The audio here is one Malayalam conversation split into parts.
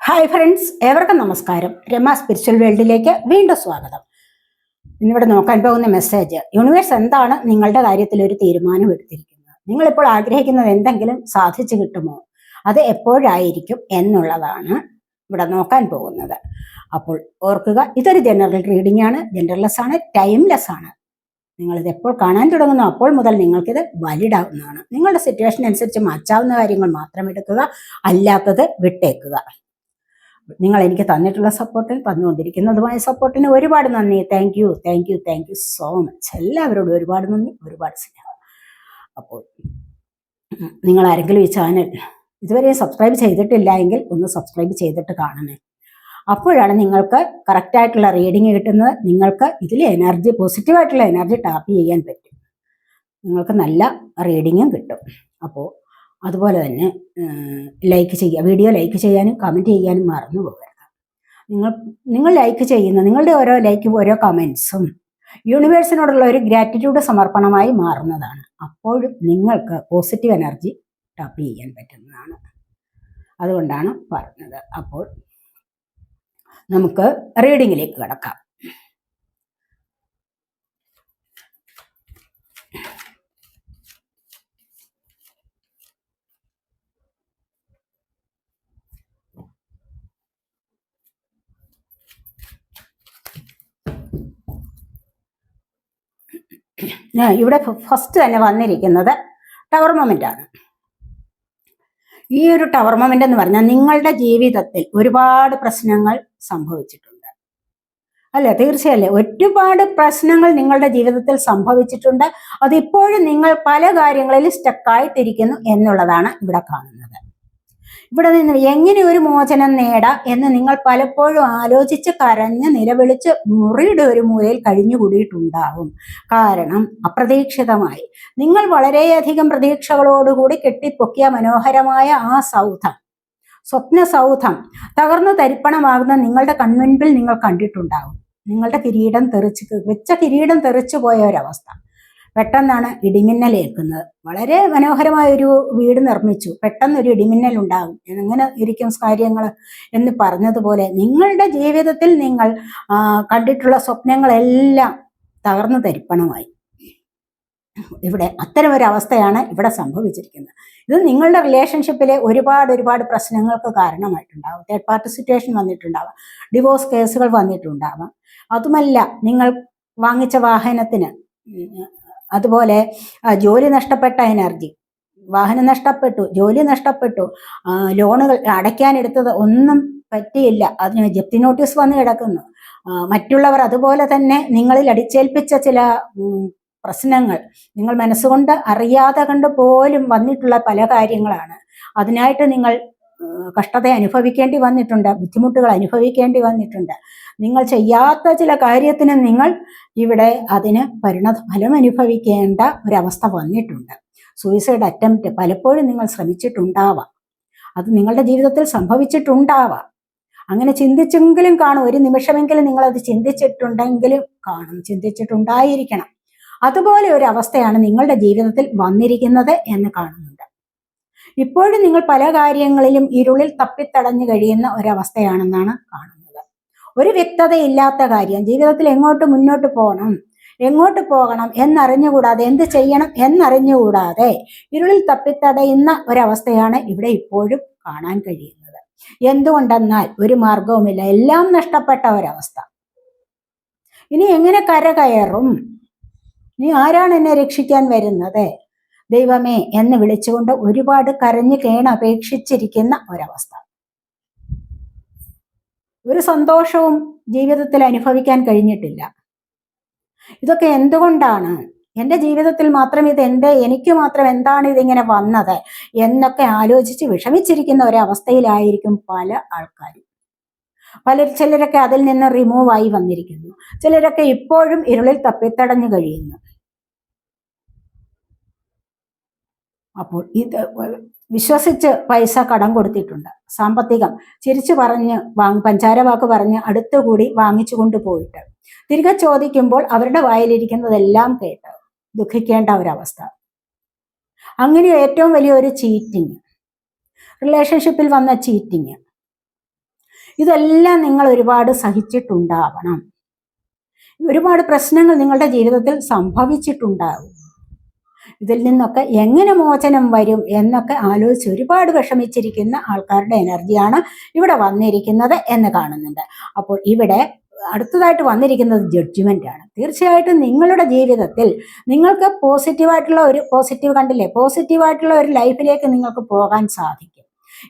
ഹായ് ഫ്രണ്ട്സ്, ഏവർക്കും നമസ്കാരം. രമ സ്പിരിച്വൽ വേൾഡിലേക്ക് വീണ്ടും സ്വാഗതം. ഇന്നിവിടെ നോക്കാൻ പോകുന്ന മെസ്സേജ്, യൂണിവേഴ്സ് എന്താണ് നിങ്ങളുടെ കാര്യത്തിൽ ഒരു തീരുമാനം എടുത്തിരിക്കുന്നത്? നിങ്ങളിപ്പോൾ ആഗ്രഹിക്കുന്നത് എന്തെങ്കിലും സാധിച്ചു കിട്ടുമോ? അത് എപ്പോഴായിരിക്കും എന്നുള്ളതാണ് ഇവിടെ നോക്കാൻ പോകുന്നത്. അപ്പോൾ ഓർക്കുക, ഇതൊരു ജനറൽ റീഡിംഗ് ആണ്, ജനറൽലെസ് ആണ്, ടൈംലെസ് ആണ്. നിങ്ങളിത് എപ്പോൾ കാണാൻ തുടങ്ങുന്നു അപ്പോൾ മുതൽ നിങ്ങൾക്കിത് വാലിഡ് ആവുന്നതാണ്. നിങ്ങളുടെ സിറ്റുവേഷൻ അനുസരിച്ച് മാറ്റാവുന്ന കാര്യങ്ങൾ മാത്രം എടുക്കുക, അല്ലാത്തത് വിട്ടേക്കുക. നിങ്ങൾ എനിക്ക് തന്നിട്ടുള്ള സപ്പോർട്ടിൽ തന്നുകൊണ്ടിരിക്കുന്നതുമായ സപ്പോർട്ടിന് ഒരുപാട് നന്ദി. Thank you so much. എല്ലാവരോടും ഒരുപാട് നന്ദി, ഒരുപാട് സ്നേഹം. അപ്പോൾ നിങ്ങൾ ആരെങ്കിലും ഈ ചാനൽ ഇതുവരെ സബ്സ്ക്രൈബ് ചെയ്തിട്ടില്ല എങ്കിൽ ഒന്ന് സബ്സ്ക്രൈബ് ചെയ്തിട്ട് കാണണേ. അപ്പോഴാണ് നിങ്ങൾക്ക് കറക്റ്റായിട്ടുള്ള റീഡിങ് കിട്ടുന്നത്. നിങ്ങൾക്ക് ഇതിൽ എനർജി, പോസിറ്റീവായിട്ടുള്ള എനർജി ടാപ്പ് ചെയ്യാൻ പറ്റും. നിങ്ങൾക്ക് നല്ല റീഡിങ്ങും കിട്ടും. അപ്പോൾ അതുപോലെ തന്നെ ലൈക്ക് ചെയ്യുക, വീഡിയോ ലൈക്ക് ചെയ്യാനും കമൻറ്റ് ചെയ്യാനും മറന്നു പോകരുത്. നിങ്ങൾ ലൈക്ക് ചെയ്യുന്ന നിങ്ങളുടെ ഓരോ ലൈക്കും ഓരോ കമൻസും യൂണിവേഴ്സിനോടുള്ള ഒരു ഗ്രാറ്റിറ്റ്യൂഡ് സമർപ്പണമായി മാറുന്നതാണ്. അപ്പോഴും നിങ്ങൾക്ക് പോസിറ്റീവ് എനർജി ടാപ്പ് ചെയ്യാൻ പറ്റുന്നതാണ്. അതുകൊണ്ടാണ് പറഞ്ഞത്. അപ്പോൾ നമുക്ക് റീഡിങ്ങിലേക്ക് കിടക്കാം. ഇവിടെ ഫസ്റ്റ് തന്നെ വന്നിരിക്കുന്നത് ടവർ മൊമെന്റ് ആണ്. ഈ ഒരു ടവർ മൊമെന്റ് എന്ന് പറഞ്ഞാൽ നിങ്ങളുടെ ജീവിതത്തിൽ ഒരുപാട് പ്രശ്നങ്ങൾ സംഭവിച്ചിട്ടുണ്ട് അല്ലെ? തീർച്ചയല്ലേ, ഒരുപാട് പ്രശ്നങ്ങൾ നിങ്ങളുടെ ജീവിതത്തിൽ സംഭവിച്ചിട്ടുണ്ട്. അതിപ്പോഴും നിങ്ങൾ പല കാര്യങ്ങളിൽ സ്റ്റക്കായിട്ടിരിക്കുന്നു എന്നുള്ളതാണ് ഇവിടെ കാണുന്നത്. ഇവിടെ നിന്ന് എങ്ങനെ ഒരു മോചനം നേടാം എന്ന് നിങ്ങൾ പലപ്പോഴും ആലോചിച്ച് കരഞ്ഞ് നിലവിളിച്ച് മുറിയുടെ ഒരു മൂലയിൽ കഴിഞ്ഞുകൂടിയിട്ടുണ്ടാവും. കാരണം അപ്രതീക്ഷിതമായി നിങ്ങൾ വളരെയധികം പ്രതീക്ഷകളോടുകൂടി കെട്ടിപ്പൊക്കിയ മനോഹരമായ ആ സൗധം, സ്വപ്ന സൗധം തകർന്നു തരിപ്പണമാകുന്ന നിങ്ങളുടെ കൺമുൻപിൽ നിങ്ങൾ കണ്ടിട്ടുണ്ടാവും. നിങ്ങളുടെ കിരീടം വെച്ച കിരീടം തെറിച്ചു പോയ ഒരവസ്ഥ. പെട്ടെന്നാണ് ഇടിമിന്നൽ ഏൽക്കുന്നത്. വളരെ മനോഹരമായ ഒരു വീട് നിർമ്മിച്ചു, പെട്ടെന്നൊരു ഇടിമിന്നൽ ഉണ്ടാകും. എങ്ങനെ ഇരിക്കും കാര്യങ്ങൾ എന്ന് പറഞ്ഞതുപോലെ നിങ്ങളുടെ ജീവിതത്തിൽ നിങ്ങൾ കണ്ടിട്ടുള്ള സ്വപ്നങ്ങളെല്ലാം തകർന്നു തരിപ്പണമായി. ഇവിടെ അത്തരം ഒരു അവസ്ഥയാണ് ഇവിടെ സംഭവിച്ചിരിക്കുന്നത്. ഇത് നിങ്ങളുടെ റിലേഷൻഷിപ്പിലെ ഒരുപാട് പ്രശ്നങ്ങൾക്ക് കാരണമായിട്ടുണ്ടാകും. തേർഡ് പാർട്ടി സിറ്റുവേഷൻ വന്നിട്ടുണ്ടാവാം, ഡിവോഴ്സ് കേസുകൾ വന്നിട്ടുണ്ടാവാം. അതുമല്ല, നിങ്ങൾ വാങ്ങിച്ച വാഹനത്തിന്, അതുപോലെ ജോലി നഷ്ടപ്പെട്ട എനർജി, വാഹനം നഷ്ടപ്പെട്ടു, ജോലി നഷ്ടപ്പെട്ടു, ലോണുകൾ അടയ്ക്കാനെടുത്തത് ഒന്നും പറ്റിയില്ല, അതിന് ജപ്തി നോട്ടീസ് വന്ന് കിടക്കുന്നു. മറ്റുള്ളവർ അതുപോലെ തന്നെ നിങ്ങളിൽ അടിച്ചേൽപ്പിച്ച ചില പ്രശ്നങ്ങൾ നിങ്ങൾ മനസ്സുകൊണ്ട് അറിയാതെ കണ്ട് പോലും വന്നിട്ടുള്ള പല കാര്യങ്ങളാണ്. അതിനായിട്ട് നിങ്ങൾ കഷ്ടത അനുഭവിക്കേണ്ടി വന്നിട്ടുണ്ട്, ബുദ്ധിമുട്ടുകൾ അനുഭവിക്കേണ്ടി വന്നിട്ടുണ്ട്. നിങ്ങൾ ചെയ്യാത്ത ചില കാര്യത്തിന് നിങ്ങൾ ഇവിടെ അതിന് ഫലം അനുഭവിക്കേണ്ട ഒരവസ്ഥ വന്നിട്ടുണ്ട്. സൂയിസൈഡ് അറ്റംപ്റ്റ് പലപ്പോഴും നിങ്ങൾ ശ്രമിച്ചിട്ടുണ്ടാവാം, അത് നിങ്ങളുടെ ജീവിതത്തിൽ സംഭവിച്ചിട്ടുണ്ടാവാം. അങ്ങനെ ചിന്തിച്ചെങ്കിലും കാണും, ഒരു നിമിഷമെങ്കിലും നിങ്ങളത് ചിന്തിച്ചിട്ടുണ്ടെങ്കിലും കാണും, ചിന്തിച്ചിട്ടുണ്ടായിരിക്കണം. അതുപോലെ ഒരു അവസ്ഥയാണ് നിങ്ങളുടെ ജീവിതത്തിൽ വന്നിരിക്കുന്നത് എന്ന് കാണുന്നുണ്ട്. ഇപ്പോഴും നിങ്ങൾ പല കാര്യങ്ങളിലും ഇരുളിൽ തപ്പിത്തടഞ്ഞു കഴിയുന്ന ഒരവസ്ഥയാണെന്നാണ് കാണുന്നത്. ഒരു വ്യക്തതയില്ലാത്ത കാര്യം, ജീവിതത്തിൽ മുന്നോട്ട് പോകണം എന്നറിഞ്ഞുകൂടാതെ, എന്ത് ചെയ്യണം എന്നറിഞ്ഞുകൂടാതെ ഇരുളിൽ തപ്പിത്തടയുന്ന ഒരവസ്ഥയാണ് ഇവിടെ ഇപ്പോഴും കാണാൻ കഴിയുന്നത്. എന്തുകൊണ്ടെന്നാൽ ഒരു മാർഗവുമില്ല, എല്ലാം നഷ്ടപ്പെട്ട ഒരവസ്ഥ. ഇനി എങ്ങനെ കരകയറും? ഇനി ആരാണ് എന്നെ രക്ഷിക്കാൻ വരുന്നത്? ദൈവമേ എന്ന് വിളിച്ചുകൊണ്ട് ഒരുപാട് കരഞ്ഞു കേണപേക്ഷിച്ചിരിക്കുന്ന ഒരവസ്ഥ. ഒരു സന്തോഷവും ജീവിതത്തിൽ അനുഭവിക്കാൻ കഴിഞ്ഞിട്ടില്ല. ഇതൊക്കെ എന്തുകൊണ്ടാണ്? എൻ്റെ ജീവിതത്തിൽ മാത്രം എനിക്ക് മാത്രം എന്താണ് ഇതിങ്ങനെ വന്നത് എന്നൊക്കെ ആലോചിച്ച് വിഷമിച്ചിരിക്കുന്ന ഒരവസ്ഥയിലായിരിക്കും പല ആൾക്കാരും. ചിലരൊക്കെ അതിൽ നിന്ന് റിമൂവ് ആയി വന്നിരിക്കുന്നു, ചിലരൊക്കെ ഇപ്പോഴും ഇരുളിൽ തപ്പിത്തടഞ്ഞു കഴിയുന്നു. അപ്പോൾ ഇത് വിശ്വസിച്ച് പൈസ കടം കൊടുത്തിട്ടുണ്ട്, സാമ്പത്തികം ചിരിച്ചു പറഞ്ഞ് പഞ്ചാര വാക്ക് പറഞ്ഞ് അടുത്തുകൂടി വാങ്ങിച്ചു കൊണ്ടുപോയിട്ട് തിരികെ ചോദിക്കുമ്പോൾ അവരുടെ വായിലിരിക്കുന്നതെല്ലാം കേട്ട് ദുഃഖിക്കേണ്ട ഒരവസ്ഥ. അങ്ങനെ ഏറ്റവും വലിയൊരു ചീറ്റിങ്, റിലേഷൻഷിപ്പിൽ വന്ന ചീറ്റിങ്, ഇതെല്ലാം നിങ്ങൾ ഒരുപാട് സഹിച്ചിട്ടുണ്ടാവണം. ഒരുപാട് പ്രശ്നങ്ങൾ നിങ്ങളുടെ ജീവിതത്തിൽ സംഭവിച്ചിട്ടുണ്ടാവും. ഇതിൽ നിന്നൊക്കെ എങ്ങനെ മോചനം വരും എന്നൊക്കെ ആലോചിച്ച് ഒരുപാട് വിഷമിച്ചിരിക്കുന്ന ആൾക്കാരുടെ എനർജിയാണ് ഇവിടെ വന്നിരിക്കുന്നത് എന്ന് കാണുന്നുണ്ട്. അപ്പോൾ ഇവിടെ അടുത്തതായിട്ട് വന്നിരിക്കുന്നത് ജഡ്ജ്മെന്റ് ആണ്. തീർച്ചയായിട്ടും നിങ്ങളുടെ ജീവിതത്തിൽ നിങ്ങൾക്ക് പോസിറ്റീവ് കണ്ടില്ലേ, പോസിറ്റീവായിട്ടുള്ള ഒരു ലൈഫിലേക്ക് നിങ്ങൾക്ക് പോകാൻ സാധിക്കും.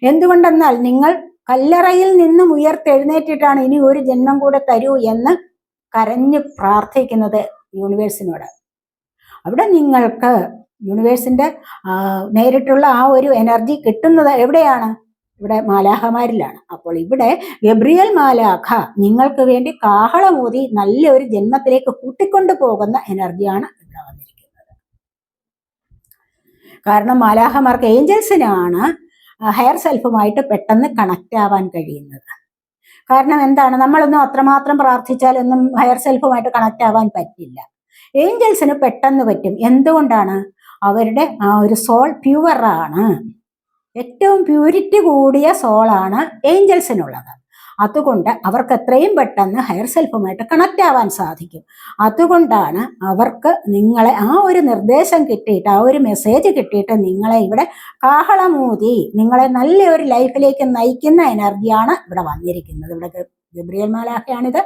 എന്തുകൊണ്ടെന്നാൽ നിങ്ങൾ കല്ലറയിൽ നിന്നും ഉയർത്തെഴുന്നേറ്റിട്ടാണ് ഇനി ഒരു ജന്മം കൂടെ തരൂ എന്ന് കരഞ്ഞു പ്രാർത്ഥിക്കുന്നത് യൂണിവേഴ്സിനോട്. അവിടെ നിങ്ങൾക്ക് യൂണിവേഴ്സിന്റെ നേരിട്ടുള്ള ആ ഒരു എനർജി കിട്ടുന്നത് എവിടെയാണ്? ഇവിടെ മാലാഖമാരിലാണ്. അപ്പോൾ ഇവിടെ ഗബ്രിയേൽ മാലാഖ നിങ്ങൾക്ക് വേണ്ടി കാഹളമൂതി നല്ലൊരു ജന്മത്തിലേക്ക് കൂട്ടിക്കൊണ്ടു പോകുന്ന എനർജിയാണ് ഇവിടെ വന്നിരിക്കുന്നത്. കാരണം മാലാഖമാർക്ക്, ഏഞ്ചൽസിനാണ് ഹയർ സെൽഫുമായിട്ട് പെട്ടെന്ന് കണക്റ്റ് ആവാൻ കഴിയുന്നത്. കാരണം എന്താണ്, നമ്മളൊന്നും അത്രമാത്രം പ്രാർത്ഥിച്ചാലൊന്നും ഹയർ സെൽഫുമായിട്ട് കണക്റ്റ് ആവാൻ പറ്റില്ല. ഏഞ്ചൽസിന് പെട്ടെന്ന് പറ്റും. എന്തുകൊണ്ടാണ്? അവരുടെ ആ ഒരു സോൾ പ്യുവറാണ്. ഏറ്റവും പ്യൂരിറ്റി കൂടിയ സോളാണ് ഏഞ്ചൽസിനുള്ളത്. അതുകൊണ്ട് അവർക്ക് എത്രയും പെട്ടെന്ന് ഹയർ സെൽഫുമായിട്ട് കണക്റ്റ് ആവാൻ സാധിക്കും. അതുകൊണ്ടാണ് അവർക്ക് നിങ്ങളെ ആ ഒരു നിർദ്ദേശം കിട്ടിയിട്ട്, ആ ഒരു മെസ്സേജ് കിട്ടിയിട്ട് നിങ്ങളെ ഇവിടെ കാഹളമൂതി നിങ്ങളെ നല്ലൊരു ലൈഫിലേക്ക് നയിക്കുന്ന എനർജിയാണ് ഇവിടെ വന്നിരിക്കുന്നത്. ഇവിടെ ഗബ്രിയേൽ മാലാഖയാണിത്.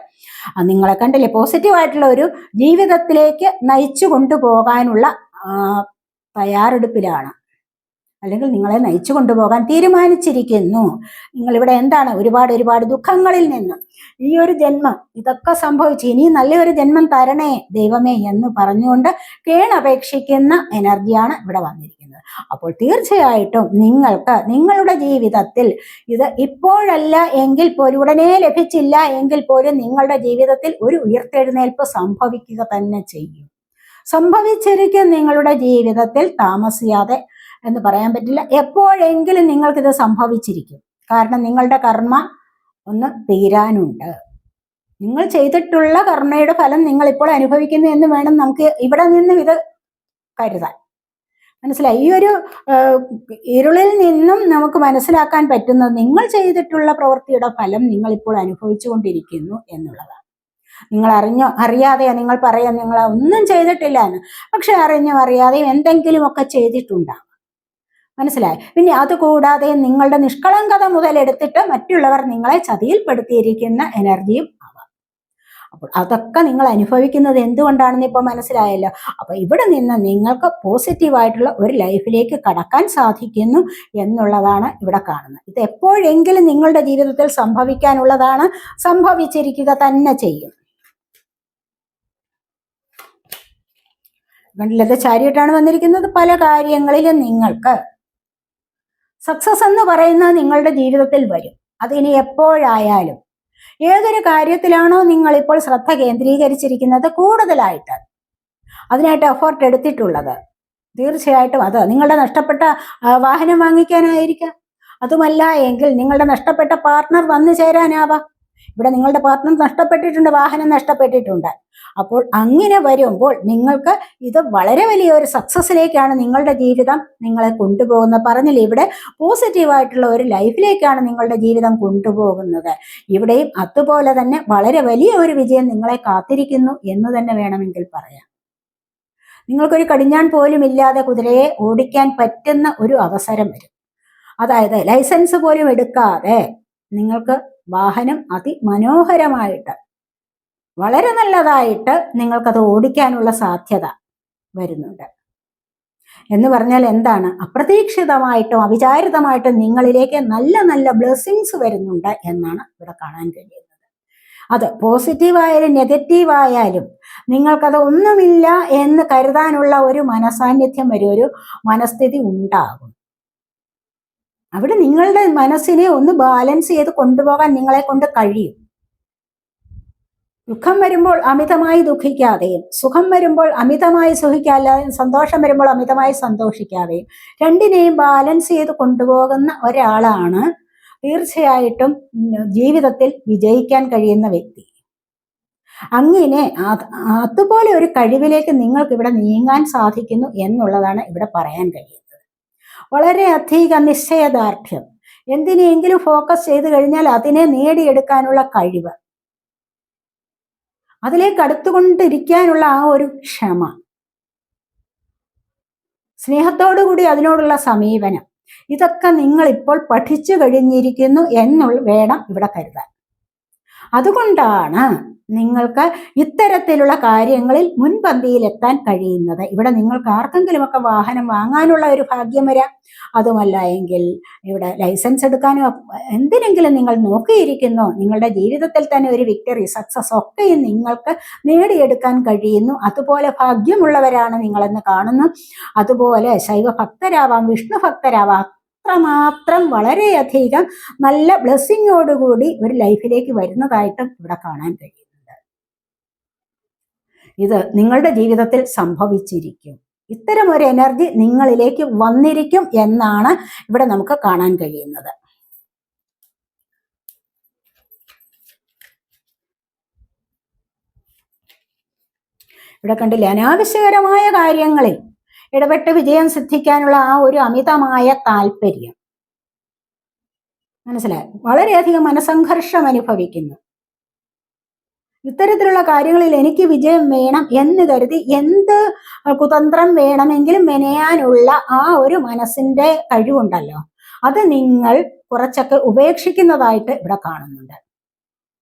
നിങ്ങളെ കണ്ടില്ലേ, പോസിറ്റീവായിട്ടുള്ള ഒരു ജീവിതത്തിലേക്ക് നയിച്ചു കൊണ്ടുപോകാനുള്ള തയ്യാറെടുപ്പിലാണ്, അല്ലെങ്കിൽ നിങ്ങളെ നയിച്ചു കൊണ്ടുപോകാൻ തീരുമാനിച്ചിരിക്കുന്നു. നിങ്ങളിവിടെ എന്താണ്, ഒരുപാട് ദുഃഖങ്ങളിൽ നിന്ന് ഈ ഒരു ജന്മം ഇതൊക്കെ സംഭവിച്ചു, ഇനി നല്ലൊരു ജന്മം തരണേ ദൈവമേ എന്ന് പറഞ്ഞുകൊണ്ട് കേണപേക്ഷിക്കുന്ന എനർജിയാണ് ഇവിടെ വന്നിരിക്കുന്നത്. അപ്പോൾ തീർച്ചയായിട്ടും നിങ്ങൾക്ക് നിങ്ങളുടെ ജീവിതത്തിൽ ഇത് ഇപ്പോഴല്ല എങ്കിൽ പോലും, ഉടനെ ലഭിച്ചില്ല എങ്കിൽ പോലും നിങ്ങളുടെ ജീവിതത്തിൽ ഒരു ഉയർത്തെഴുന്നേൽപ്പ് സംഭവിക്കുക തന്നെ ചെയ്യും. സംഭവിച്ചിരിക്കും നിങ്ങളുടെ ജീവിതത്തിൽ, താമസിയാതെ എന്ന് പറയാൻ പറ്റില്ല, എപ്പോഴെങ്കിലും നിങ്ങൾക്കിത് സംഭവിച്ചിരിക്കും. കാരണം നിങ്ങളുടെ കർമ്മ ഒന്ന് തീരാനുണ്ട്. നിങ്ങൾ ചെയ്തിട്ടുള്ള കർമ്മയുടെ ഫലം നിങ്ങൾ ഇപ്പോൾ അനുഭവിക്കുന്നു എന്ന് വേണം നമുക്ക് ഇവിടെ നിന്നും ഇത് കരുതാൻ. മനസ്സിലായി? ഈ ഒരു ഇരുളിൽ നിന്നും നമുക്ക് മനസ്സിലാക്കാൻ പറ്റുന്നത് നിങ്ങൾ ചെയ്തിട്ടുള്ള പ്രവൃത്തിയുടെ ഫലം നിങ്ങൾ ഇപ്പോൾ അനുഭവിച്ചു കൊണ്ടിരിക്കുന്നു എന്നുള്ളതാണ്. നിങ്ങൾ അറിയാതെയോ നിങ്ങൾ പറയാം നിങ്ങൾ ഒന്നും ചെയ്തിട്ടില്ല എന്ന്, പക്ഷെ അറിയാതെയും എന്തെങ്കിലുമൊക്കെ ചെയ്തിട്ടുണ്ടാകും. മനസ്സിലായി? പിന്നെ അതുകൂടാതെ നിങ്ങളുടെ നിഷ്കളങ്കത മുതലെടുത്തിട്ട് മറ്റുള്ളവർ നിങ്ങളെ ചതിയിൽപ്പെടുത്തിയിരിക്കുന്ന എനർജിയും ആവാം. അപ്പോൾ അതൊക്കെ നിങ്ങൾ അനുഭവിക്കുന്നത് എന്തുകൊണ്ടാണെന്ന് ഇപ്പൊ മനസ്സിലായല്ലോ. അപ്പൊ ഇവിടെ നിന്ന് നിങ്ങൾക്ക് പോസിറ്റീവായിട്ടുള്ള ഒരു ലൈഫിലേക്ക് കടക്കാൻ സാധിക്കുന്നു എന്നുള്ളതാണ് ഇവിടെ കാണുന്നത്. ഇത് എപ്പോഴെങ്കിലും നിങ്ങളുടെ ജീവിതത്തിൽ സംഭവിക്കാനുള്ളതാണ്, സംഭവിച്ചിരിക്കുക തന്നെ ചെയ്യും. കണ്ടില്ലത് ചാരിയട്ടാണ് വന്നിരിക്കുന്നത്. പല കാര്യങ്ങളിലും നിങ്ങൾക്ക് സക്സസ് എന്ന് പറയുന്നത് നിങ്ങളുടെ ജീവിതത്തിൽ വരും. അതിനി എപ്പോഴായാലും, ഏതൊരു കാര്യത്തിലാണോ നിങ്ങൾ ഇപ്പോൾ ശ്രദ്ധ കേന്ദ്രീകരിച്ചിരിക്കുന്നത് കൂടുതലായിട്ട്, അതിനായിട്ട് എഫേർട്ട് എടുത്തിട്ടുള്ളത്, തീർച്ചയായിട്ടും അത് നിങ്ങളുടെ നഷ്ടപ്പെട്ട വാഹനം വാങ്ങിക്കാനായിരിക്കാം. അതുമല്ല എങ്കിൽ നിങ്ങളുടെ നഷ്ടപ്പെട്ട പാർട്ട്ണർ വന്നു ചേരാനാവാം. ഇവിടെ നിങ്ങളുടെ പാർട്ട്ണർ നഷ്ടപ്പെട്ടിട്ടുണ്ട്, വാഹനം നഷ്ടപ്പെട്ടിട്ടുണ്ട്. അപ്പോൾ അങ്ങനെ വരുമ്പോൾ നിങ്ങൾക്ക് ഇത് വളരെ വലിയൊരു സക്സസിലേക്കാണ് നിങ്ങളുടെ ജീവിതം നിങ്ങളെ കൊണ്ടുപോകുന്നത്. പറഞ്ഞില്ലേ, ഇവിടെ പോസിറ്റീവായിട്ടുള്ള ഒരു ലൈഫിലേക്കാണ് നിങ്ങളുടെ ജീവിതം കൊണ്ടുപോകുന്നത്. ഇവിടെയും അതുപോലെ തന്നെ വളരെ വലിയ ഒരു വിജയം നിങ്ങളെ കാത്തിരിക്കുന്നു എന്ന് തന്നെ വേണമെങ്കിൽ പറയാം. നിങ്ങൾക്കൊരു കടിഞ്ഞാൺ പോലും ഇല്ലാതെ കുതിരയെ ഓടിക്കാൻ പറ്റുന്ന ഒരു അവസരം വരും. അതായത് ലൈസൻസ് പോലും എടുക്കാതെ നിങ്ങൾക്ക് വാഹനം അതിമനോഹരമായിട്ട്, വളരെ നല്ലതായിട്ട് നിങ്ങൾക്കത് ഓടിക്കാനുള്ള സാധ്യത വരുന്നുണ്ട്. എന്ന് പറഞ്ഞാൽ എന്താണ്, അപ്രതീക്ഷിതമായിട്ടും അവിചാരിതമായിട്ടും നിങ്ങളിലേക്ക് നല്ല നല്ല ബ്ലെസ്സിങ്സ് വരുന്നുണ്ട് എന്നാണ് ഇവിടെ കാണാൻ കഴിയുന്നത്. അത് പോസിറ്റീവായാലും നെഗറ്റീവായാലും നിങ്ങൾക്കത് ഒന്നുമില്ല എന്ന് കരുതാനുള്ള ഒരു മനസാന്നിധ്യം വരും, ഒരു മനസ്ഥിതി ഉണ്ടാകും. അവിടെ നിങ്ങളുടെ മനസ്സിനെ ഒന്ന് ബാലൻസ് ചെയ്ത് കൊണ്ടുപോകാൻ നിങ്ങളെ കൊണ്ട് കഴിയും. ദുഃഖം വരുമ്പോൾ അമിതമായി ദുഃഖിക്കാതെയും, സുഖം വരുമ്പോൾ അമിതമായി സുഖിക്കാതെയും, സന്തോഷം വരുമ്പോൾ അമിതമായി സന്തോഷിക്കാതെയും രണ്ടിനെയും ബാലൻസ് ചെയ്ത് കൊണ്ടുപോകുന്ന ഒരാളാണ് തീർച്ചയായിട്ടും ജീവിതത്തിൽ വിജയിക്കാൻ കഴിയുന്ന വ്യക്തി. അങ്ങനെ അതുപോലെ ഒരു കഴിവിലേക്ക് നിങ്ങൾക്ക് ഇവിടെ നീങ്ങാൻ സാധിക്കുന്നു എന്നുള്ളതാണ് ഇവിടെ പറയാൻ കഴിയുന്നത്. വളരെയധികം നിശ്ചയദാർഢ്യം, എന്തിനെങ്കിലും ഫോക്കസ് ചെയ്ത് കഴിഞ്ഞാൽ അതിനെ നേടിയെടുക്കാനുള്ള കഴിവ്, അതിലേക്ക് അടുത്തുകൊണ്ടിരിക്കാനുള്ള ആ ഒരു ക്ഷമ, സ്നേഹത്തോടുകൂടി അതിനോടുള്ള സമീപനം, ഇതൊക്കെ നിങ്ങൾ ഇപ്പോൾ പഠിച്ചു കഴിഞ്ഞിരിക്കുന്നു എന്നുള്ള വേണം ഇവിടെ കരുതാൻ. അതുകൊണ്ടാണ് നിങ്ങൾക്ക് ഇത്തരത്തിലുള്ള കാര്യങ്ങളിൽ മുൻപന്തിയിലെത്താൻ കഴിയുന്നത്. ഇവിടെ നിങ്ങൾക്ക് ആർക്കെങ്കിലുമൊക്കെ വാഹനം വാങ്ങാനുള്ള ഒരു ഭാഗ്യം വരാം, അതുമല്ല എങ്കിൽ ഇവിടെ ലൈസൻസ് എടുക്കാനോ എന്തിനെങ്കിലും നിങ്ങൾ നോക്കിയിരിക്കുന്നു. നിങ്ങളുടെ ജീവിതത്തിൽ തന്നെ ഒരു വിക്ടറി, സക്സസ് ഒക്കെയും നിങ്ങൾക്ക് നേടിയെടുക്കാൻ കഴിയുന്നു. അതുപോലെ ഭാഗ്യമുള്ളവരാണ് നിങ്ങളെന്ന് കാണുന്നു. അതുപോലെ ശൈവഭക്തരാവാം, വിഷ്ണു ഭക്തരാവാം, അത്രമാത്രം വളരെയധികം നല്ല ബ്ലെസ്സിങ്ങോടുകൂടി ഒരു ലൈഫിലേക്ക് വരുന്നതായിട്ടും ഇവിടെ കാണാൻ കഴിയുന്നുണ്ട്. ഇത് നിങ്ങളുടെ ജീവിതത്തിൽ സംഭവിച്ചിരിക്കും. ഇത്തരം ഒരു എനർജി നിങ്ങളിലേക്ക് വന്നിരിക്കും എന്നാണ് ഇവിടെ നമുക്ക് കാണാൻ കഴിയുന്നത്. ഇവിടെ കണ്ടില്ലേ, അനാവശ്യകരമായ കാര്യങ്ങളിൽ ഇടപെട്ട് വിജയം സിദ്ധിക്കാനുള്ള ആ ഒരു അമിതമായ താല്പര്യം, മനസ്സിലായി, വളരെയധികം മനസംഘർഷം അനുഭവിക്കുന്നു. ഇത്തരത്തിലുള്ള കാര്യങ്ങളിൽ എനിക്ക് വിജയം വേണം എന്ന് കരുതി എന്ത് കുതന്ത്രം വേണമെങ്കിലും മെനയാനുള്ള ആ ഒരു മനസ്സിന്റെ കഴിവുണ്ടല്ലോ, അത് നിങ്ങൾ കുറച്ചൊക്കെ ഉപേക്ഷിക്കുന്നതായിട്ട് ഇവിടെ കാണുന്നുണ്ട്.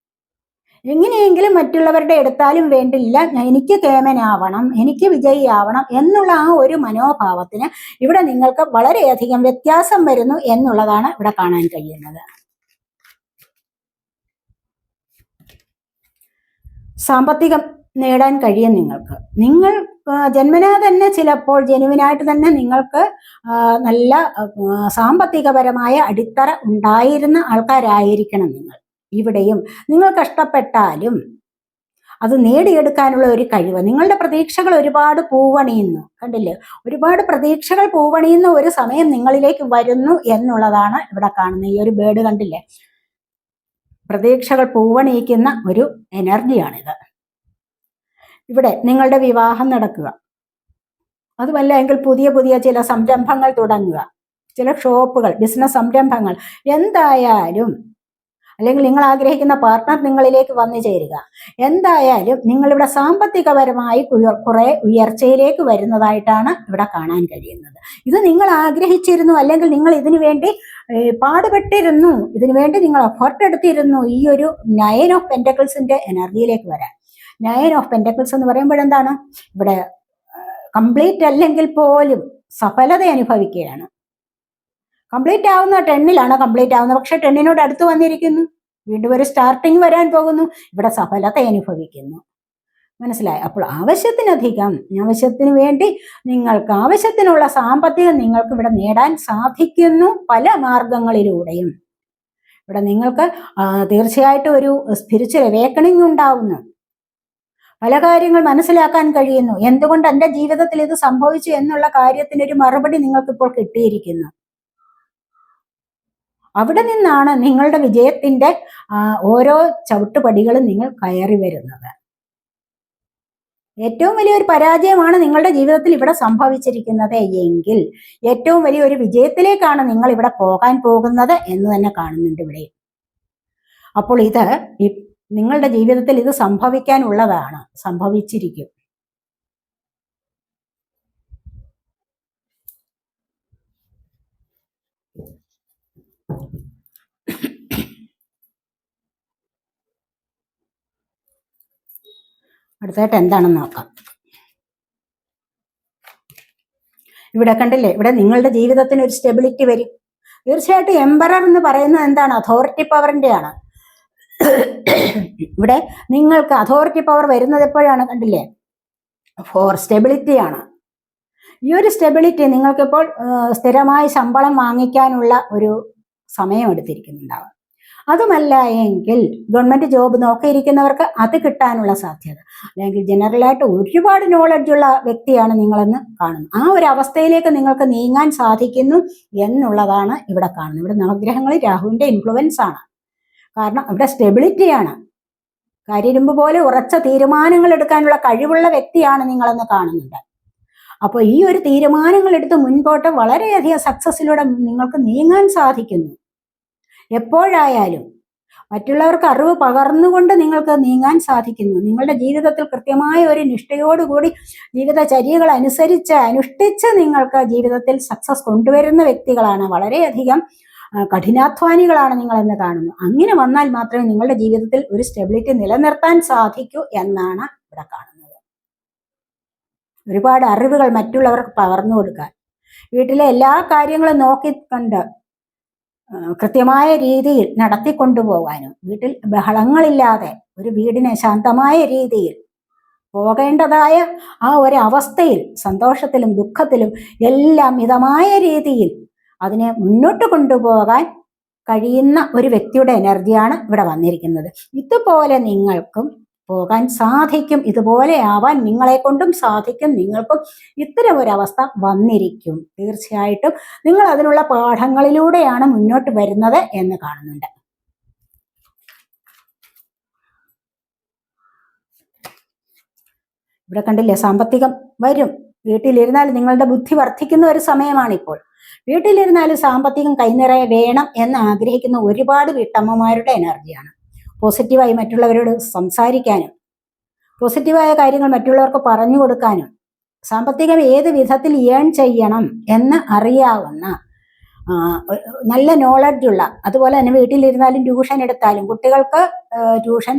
എങ്ങനെയെങ്കിലും മറ്റുള്ളവരുടെ എടുത്താലും വേണ്ടില്ല, എനിക്ക് കേമനാവണം, എനിക്ക് വിജയിയാവണം എന്നുള്ള ആ ഒരു മനോഭാവത്തിന് ഇവിടെ നിങ്ങൾക്ക് വളരെയധികം വ്യത്യാസം വരുന്നു എന്നുള്ളതാണ് ഇവിടെ കാണാൻ കഴിയുന്നത്. സാമ്പത്തികം നേടാൻ കഴിയും നിങ്ങൾക്ക്. നിങ്ങൾ ജന്മനാ തന്നെ ചിലപ്പോൾ ജനുവിനായിട്ട് തന്നെ നിങ്ങൾക്ക് നല്ല സാമ്പത്തികപരമായ അടിത്തറ ഉണ്ടായിരുന്ന ആൾക്കാരായിരിക്കണം നിങ്ങൾ. ഇവിടെയും നിങ്ങൾ കഷ്ടപ്പെട്ടാലും അത് നേടിയെടുക്കാനുള്ള ഒരു കഴിവ്, നിങ്ങളുടെ പ്രതീക്ഷകൾ ഒരുപാട് പൂവണിയുന്നു, കണ്ടില്ലേ, ഒരുപാട് പ്രതീക്ഷകൾ പൂവണിയുന്ന ഒരു സമയം നിങ്ങളിലേക്ക് വരുന്നു എന്നുള്ളതാണ് ഇവിടെ കാണുന്നത്. ഈ ഒരു ബേർഡ് കണ്ടില്ലേ, പ്രതീക്ഷകൾ പൂവണിയിക്കുന്ന ഒരു എനർജിയാണിത്. ഇവിടെ നിങ്ങളുടെ വിവാഹം നടക്കുക, അതുമല്ല എങ്കിൽ പുതിയ പുതിയ ചില സംരംഭങ്ങൾ തുടങ്ങുക, ചില ഷോപ്പുകൾ, ബിസിനസ് സംരംഭങ്ങൾ, എന്തായാലും, അല്ലെങ്കിൽ നിങ്ങൾ ആഗ്രഹിക്കുന്ന പാർട്ട്ണർ നിങ്ങളിലേക്ക് വന്നു ചേരുക, എന്തായാലും നിങ്ങളിവിടെ സാമ്പത്തികപരമായി കുറെ ഉയർച്ചയിലേക്ക് വരുന്നതായിട്ടാണ് ഇവിടെ കാണാൻ കഴിയുന്നത്. ഇത് നിങ്ങൾ ആഗ്രഹിച്ചിരുന്നു, അല്ലെങ്കിൽ നിങ്ങൾ ഇതിനു വേണ്ടി പാടുപെട്ടിരുന്നു, ഇതിനു വേണ്ടി നിങ്ങൾ എഫർട്ട് എടുത്തിരുന്നു. ഈ ഒരു 9 ഓഫ് പെന്റക്കിൾസിന്റെ എനർജിയിലേക്ക് വരാൻ. 9 ഓഫ് പെന്റക്കിൾസ് എന്ന് പറയുമ്പോഴെന്താണ്, ഇവിടെ കംപ്ലീറ്റ് അല്ലെങ്കിൽ പോലും സഫലത അനുഭവിക്കുകയാണ്. കംപ്ലീറ്റ് ആവുന്ന 10ലാണ് കംപ്ലീറ്റ് ആവുന്നത്, പക്ഷെ 10നോട് അടുത്ത് വന്നിരിക്കുന്നു, വീണ്ടും ഒരു സ്റ്റാർട്ടിങ് വരാൻ പോകുന്നു, ഇവിടെ സഫലത അനുഭവിക്കുന്നു, മനസ്സിലായി. അപ്പോൾ ആവശ്യത്തിനധികം, ആവശ്യത്തിന് വേണ്ടി നിങ്ങൾക്ക് ആവശ്യത്തിനുള്ള സാമ്പത്തികം നിങ്ങൾക്ക് ഇവിടെ നേടാൻ സാധിക്കുന്നു പല മാർഗങ്ങളിലൂടെയും. ഇവിടെ നിങ്ങൾക്ക് തീർച്ചയായിട്ടും ഒരു സ്പിരിച്വൽ അവേക്കണിംഗ് ഉണ്ടാവുന്നു, പല കാര്യങ്ങൾ മനസ്സിലാക്കാൻ കഴിയുന്നു, എന്തുകൊണ്ട് എൻ്റെ ജീവിതത്തിൽ ഇത് സംഭവിച്ചു എന്നുള്ള കാര്യത്തിനൊരു മറുപടി നിങ്ങൾക്കിപ്പോൾ കിട്ടിയിരിക്കുന്നു. അവിടെ നിന്നാണ് നിങ്ങളുടെ വിജയത്തിന്റെ ഓരോ ചവിട്ടുപടികളും നിങ്ങൾ കയറി വരുന്നത്. ഏറ്റവും വലിയൊരു പരാജയമാണ് നിങ്ങളുടെ ജീവിതത്തിൽ ഇവിടെ സംഭവിച്ചിരിക്കുന്നത് എങ്കിൽ ഏറ്റവും വലിയൊരു വിജയത്തിലേക്കാണ് നിങ്ങൾ ഇവിടെ പോകാൻ പോകുന്നത് എന്ന് തന്നെ കാണുന്നുണ്ട് ഇവിടെ. അപ്പോൾ ഇത് നിങ്ങളുടെ ജീവിതത്തിൽ ഇത് സംഭവിക്കാനുള്ളതാണ്, സംഭവിച്ചിരിക്കും. അടുത്തായിട്ട് എന്താണെന്ന് നോക്കാം. ഇവിടെ കണ്ടില്ലേ, ഇവിടെ നിങ്ങളുടെ ജീവിതത്തിന് ഒരു സ്റ്റെബിലിറ്റി വരും. തീർച്ചയായിട്ടും എംപറർ എന്ന് പറയുന്നത് എന്താണ്, അതോറിറ്റി പവറിന്റെയാണ്. ഇവിടെ നിങ്ങൾക്ക് അതോറിറ്റി പവർ വരുന്നത് എപ്പോഴാണ്, കണ്ടില്ലേ, ഫോർ സ്റ്റെബിലിറ്റിയാണ്. ഈ ഒരു സ്റ്റെബിലിറ്റി നിങ്ങൾക്കിപ്പോൾ സ്ഥിരമായി ശമ്പളം വാങ്ങിക്കാനുള്ള ഒരു സമയം എടുത്തിരിക്കുന്നുണ്ടാവും. അതുമല്ല എങ്കിൽ ഗവൺമെന്റ് ജോബ് നോക്കിയിരിക്കുന്നവർക്ക് അത് കിട്ടാനുള്ള സാധ്യത, അല്ലെങ്കിൽ ജനറലായിട്ട് ഒരുപാട് നോളജുള്ള വ്യക്തിയാണ് നിങ്ങളെന്ന് കാണുന്നു. ആ ഒരു അവസ്ഥയിലേക്ക് നിങ്ങൾക്ക് നീങ്ങാൻ സാധിക്കുന്നു എന്നുള്ളതാണ് ഇവിടെ കാണുന്നത്. ഇവിടെ നവഗ്രഹങ്ങളിൽ രാഹുവിന്റെ ഇൻഫ്ലുവൻസ് ആണ്. കാരണം ഇവിടെ സ്റ്റെബിലിറ്റിയാണ്, കരിരുമ്പ് പോലെ ഉറച്ച തീരുമാനങ്ങൾ എടുക്കാനുള്ള കഴിവുള്ള വ്യക്തിയാണ് നിങ്ങളെന്ന് കാണുന്നുണ്ട്. അപ്പോൾ ഈ ഒരു തീരുമാനങ്ങൾ എടുത്ത് മുൻപോട്ട് വളരെയധികം സക്സസ്സിലൂടെ നിങ്ങൾക്ക് നീങ്ങാൻ സാധിക്കുന്നു. എപ്പോഴായാലും മറ്റുള്ളവർക്ക് അറിവ് പകർന്നുകൊണ്ട് നിങ്ങൾക്ക് നീങ്ങാൻ സാധിക്കുന്നു. നിങ്ങളുടെ ജീവിതത്തിൽ കൃത്യമായ ഒരു നിഷ്ഠയോടുകൂടി ജീവിതചര്യകൾ അനുഷ്ഠിച്ച് നിങ്ങൾക്ക് ജീവിതത്തിൽ സക്സസ് കൊണ്ടുവരുന്ന വ്യക്തികളാണ്. വളരെയധികം കഠിനാധ്വാനികളാണ് നിങ്ങളെന്ന് കാണുന്നു. അങ്ങനെ വന്നാൽ മാത്രമേ നിങ്ങളുടെ ജീവിതത്തിൽ ഒരു സ്റ്റെബിലിറ്റി നിലനിർത്താൻ സാധിക്കൂ എന്നാണ് ഇവിടെ കാണുന്നത്. ഒരുപാട് അറിവുകൾ മറ്റുള്ളവർക്ക് പകർന്നു കൊടുക്കാൻ, വീട്ടിലെ എല്ലാ കാര്യങ്ങളും നോക്കിക്കണ്ട് കൃത്യമായ രീതിയിൽ നടത്തിക്കൊണ്ടുപോകാനും, വീട്ടിൽ ബഹളങ്ങളില്ലാതെ ഒരു വീടിനെ ശാന്തമായ രീതിയിൽ പോകേണ്ടതായ ആ ഒരു അവസ്ഥയിൽ സന്തോഷത്തിലും ദുഃഖത്തിലും എല്ലാം മിതമായ രീതിയിൽ അതിനെ മുന്നോട്ട് കൊണ്ടുപോകാൻ കഴിയുന്ന ഒരു വ്യക്തിയുടെ എനർജിയാണ് ഇവിടെ വന്നിരിക്കുന്നത്. ഇതുപോലെ നിങ്ങൾക്കും പോകാൻ സാധിക്കും, ഇതുപോലെ ആവാൻ നിങ്ങളെ കൊണ്ടും സാധിക്കും. നിങ്ങൾക്കും ഇത്തരം ഒരവസ്ഥ വന്നിരിക്കും. തീർച്ചയായിട്ടും നിങ്ങൾ അതിനുള്ള പാഠങ്ങളിലൂടെയാണ് മുന്നോട്ട് വരുന്നത് എന്ന് കാണുന്നുണ്ട്. ഇവിടെ കണ്ടില്ലേ, സാമ്പത്തികം വരും. വീട്ടിലിരുന്നാൽ നിങ്ങളുടെ ബുദ്ധി വർദ്ധിക്കുന്ന ഒരു സമയമാണിപ്പോൾ. വീട്ടിലിരുന്നാലും സാമ്പത്തികം കൈനിറയെ വേണം എന്ന് ആഗ്രഹിക്കുന്ന ഒരുപാട് വീട്ടമ്മമാരുടെ എനർജിയാണ്. പോസിറ്റീവായി മറ്റുള്ളവരോട് സംസാരിക്കാനും, പോസിറ്റീവായ കാര്യങ്ങൾ മറ്റുള്ളവർക്ക് പറഞ്ഞു കൊടുക്കാനും, സാമ്പത്തികം ഏത് വിധത്തിൽ ഏൺ ചെയ്യണം എന്ന് അറിയാവുന്ന നല്ല നോളജുള്ള, അതുപോലെ തന്നെ വീട്ടിലിരുന്നാലും ട്യൂഷൻ എടുത്താലും, കുട്ടികൾക്ക് ട്യൂഷൻ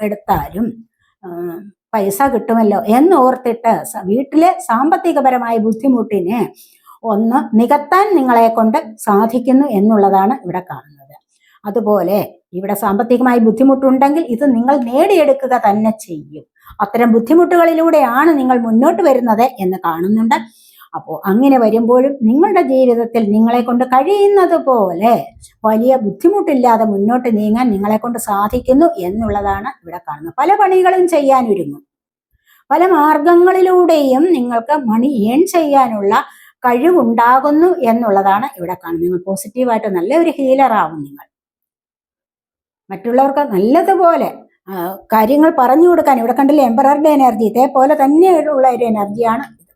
എടുത്താലും പൈസ കിട്ടുമല്ലോ എന്നോർത്തിട്ട് വീട്ടിലെ സാമ്പത്തികപരമായ ബുദ്ധിമുട്ടിനെ ഒന്ന് നികത്താൻ നിങ്ങളെ കൊണ്ട് സാധിക്കുന്നു എന്നുള്ളതാണ് ഇവിടെ കാണുന്നത്. അതുപോലെ ഇവിടെ സാമ്പത്തികമായി ബുദ്ധിമുട്ടുണ്ടെങ്കിൽ ഇത് നിങ്ങൾ നേടിയെടുക്കുക തന്നെ ചെയ്യും. അത്തരം ബുദ്ധിമുട്ടുകളിലൂടെയാണ് നിങ്ങൾ മുന്നോട്ട് വരുന്നത് എന്ന് കാണുന്നുണ്ട്. അപ്പോൾ അങ്ങനെ വരുമ്പോഴും നിങ്ങളുടെ ജീവിതത്തിൽ നിങ്ങളെ കൊണ്ട് കഴിയുന്നത് പോലെ വലിയ ബുദ്ധിമുട്ടില്ലാതെ മുന്നോട്ട് നീങ്ങാൻ നിങ്ങളെ കൊണ്ട് സാധിക്കുന്നു എന്നുള്ളതാണ് ഇവിടെ കാണുന്നത്. പല പണികളും ചെയ്യാൻ ഒരുങ്ങും, പല മാർഗങ്ങളിലൂടെയും നിങ്ങൾക്ക് മണി ഏൺ ചെയ്യാനുള്ള കഴിവുണ്ടാകുന്നു എന്നുള്ളതാണ് ഇവിടെ കാണുന്നത്. നിങ്ങൾ പോസിറ്റീവായിട്ട് നല്ലൊരു ഹീലറാവും. നിങ്ങൾ മറ്റുള്ളവർക്ക് നല്ലതുപോലെ കാര്യങ്ങൾ പറഞ്ഞു കൊടുക്കാൻ, ഇവിടെ കണ്ടില്ലേ എംപററുടെ എനർജി, ഇതേപോലെ തന്നെയുള്ള ഒരു എനർജിയാണ് ഇത്.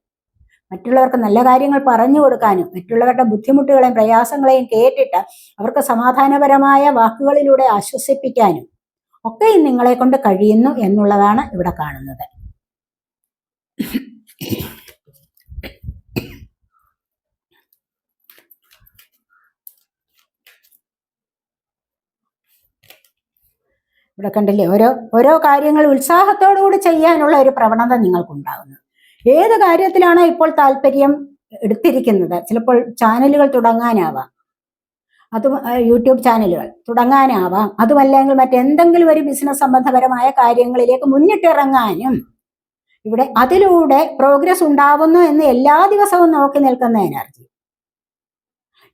മറ്റുള്ളവർക്ക് നല്ല കാര്യങ്ങൾ പറഞ്ഞു കൊടുക്കാനും, മറ്റുള്ളവരുടെ ബുദ്ധിമുട്ടുകളെയും പ്രയാസങ്ങളെയും കേട്ടിട്ട് അവർക്ക് സമാധാനപരമായ വാക്കുകളിലൂടെ ആശ്വസിപ്പിക്കാനും ഒക്കെ നിങ്ങളെ കൊണ്ട് കഴിയുന്നു എന്നുള്ളതാണ് ഇവിടെ കാണുന്നത്. ഇവിടെ കണ്ടില്ലേ, ഓരോ കാര്യങ്ങൾ ഉത്സാഹത്തോടുകൂടി ചെയ്യാനുള്ള ഒരു പ്രവണത നിങ്ങൾക്കുണ്ടാകുന്നു. ഏത് കാര്യത്തിലാണോ ഇപ്പോൾ താല്പര്യം എടുത്തിരിക്കുന്നത്, ചിലപ്പോൾ ചാനലുകൾ തുടങ്ങാനാവാം, അതും യൂട്യൂബ് ചാനലുകൾ തുടങ്ങാനാവാം, അതുമല്ലെങ്കിൽ മറ്റെന്തെങ്കിലും ഒരു ബിസിനസ് സംബന്ധപരമായ കാര്യങ്ങളിലേക്ക് മുന്നിട്ടിറങ്ങാനും ഇവിടെ അതിലൂടെ പ്രോഗ്രസ് ഉണ്ടാവുന്നു എന്ന് എല്ലാ ദിവസവും നോക്കി നിൽക്കുന്ന എനർജി,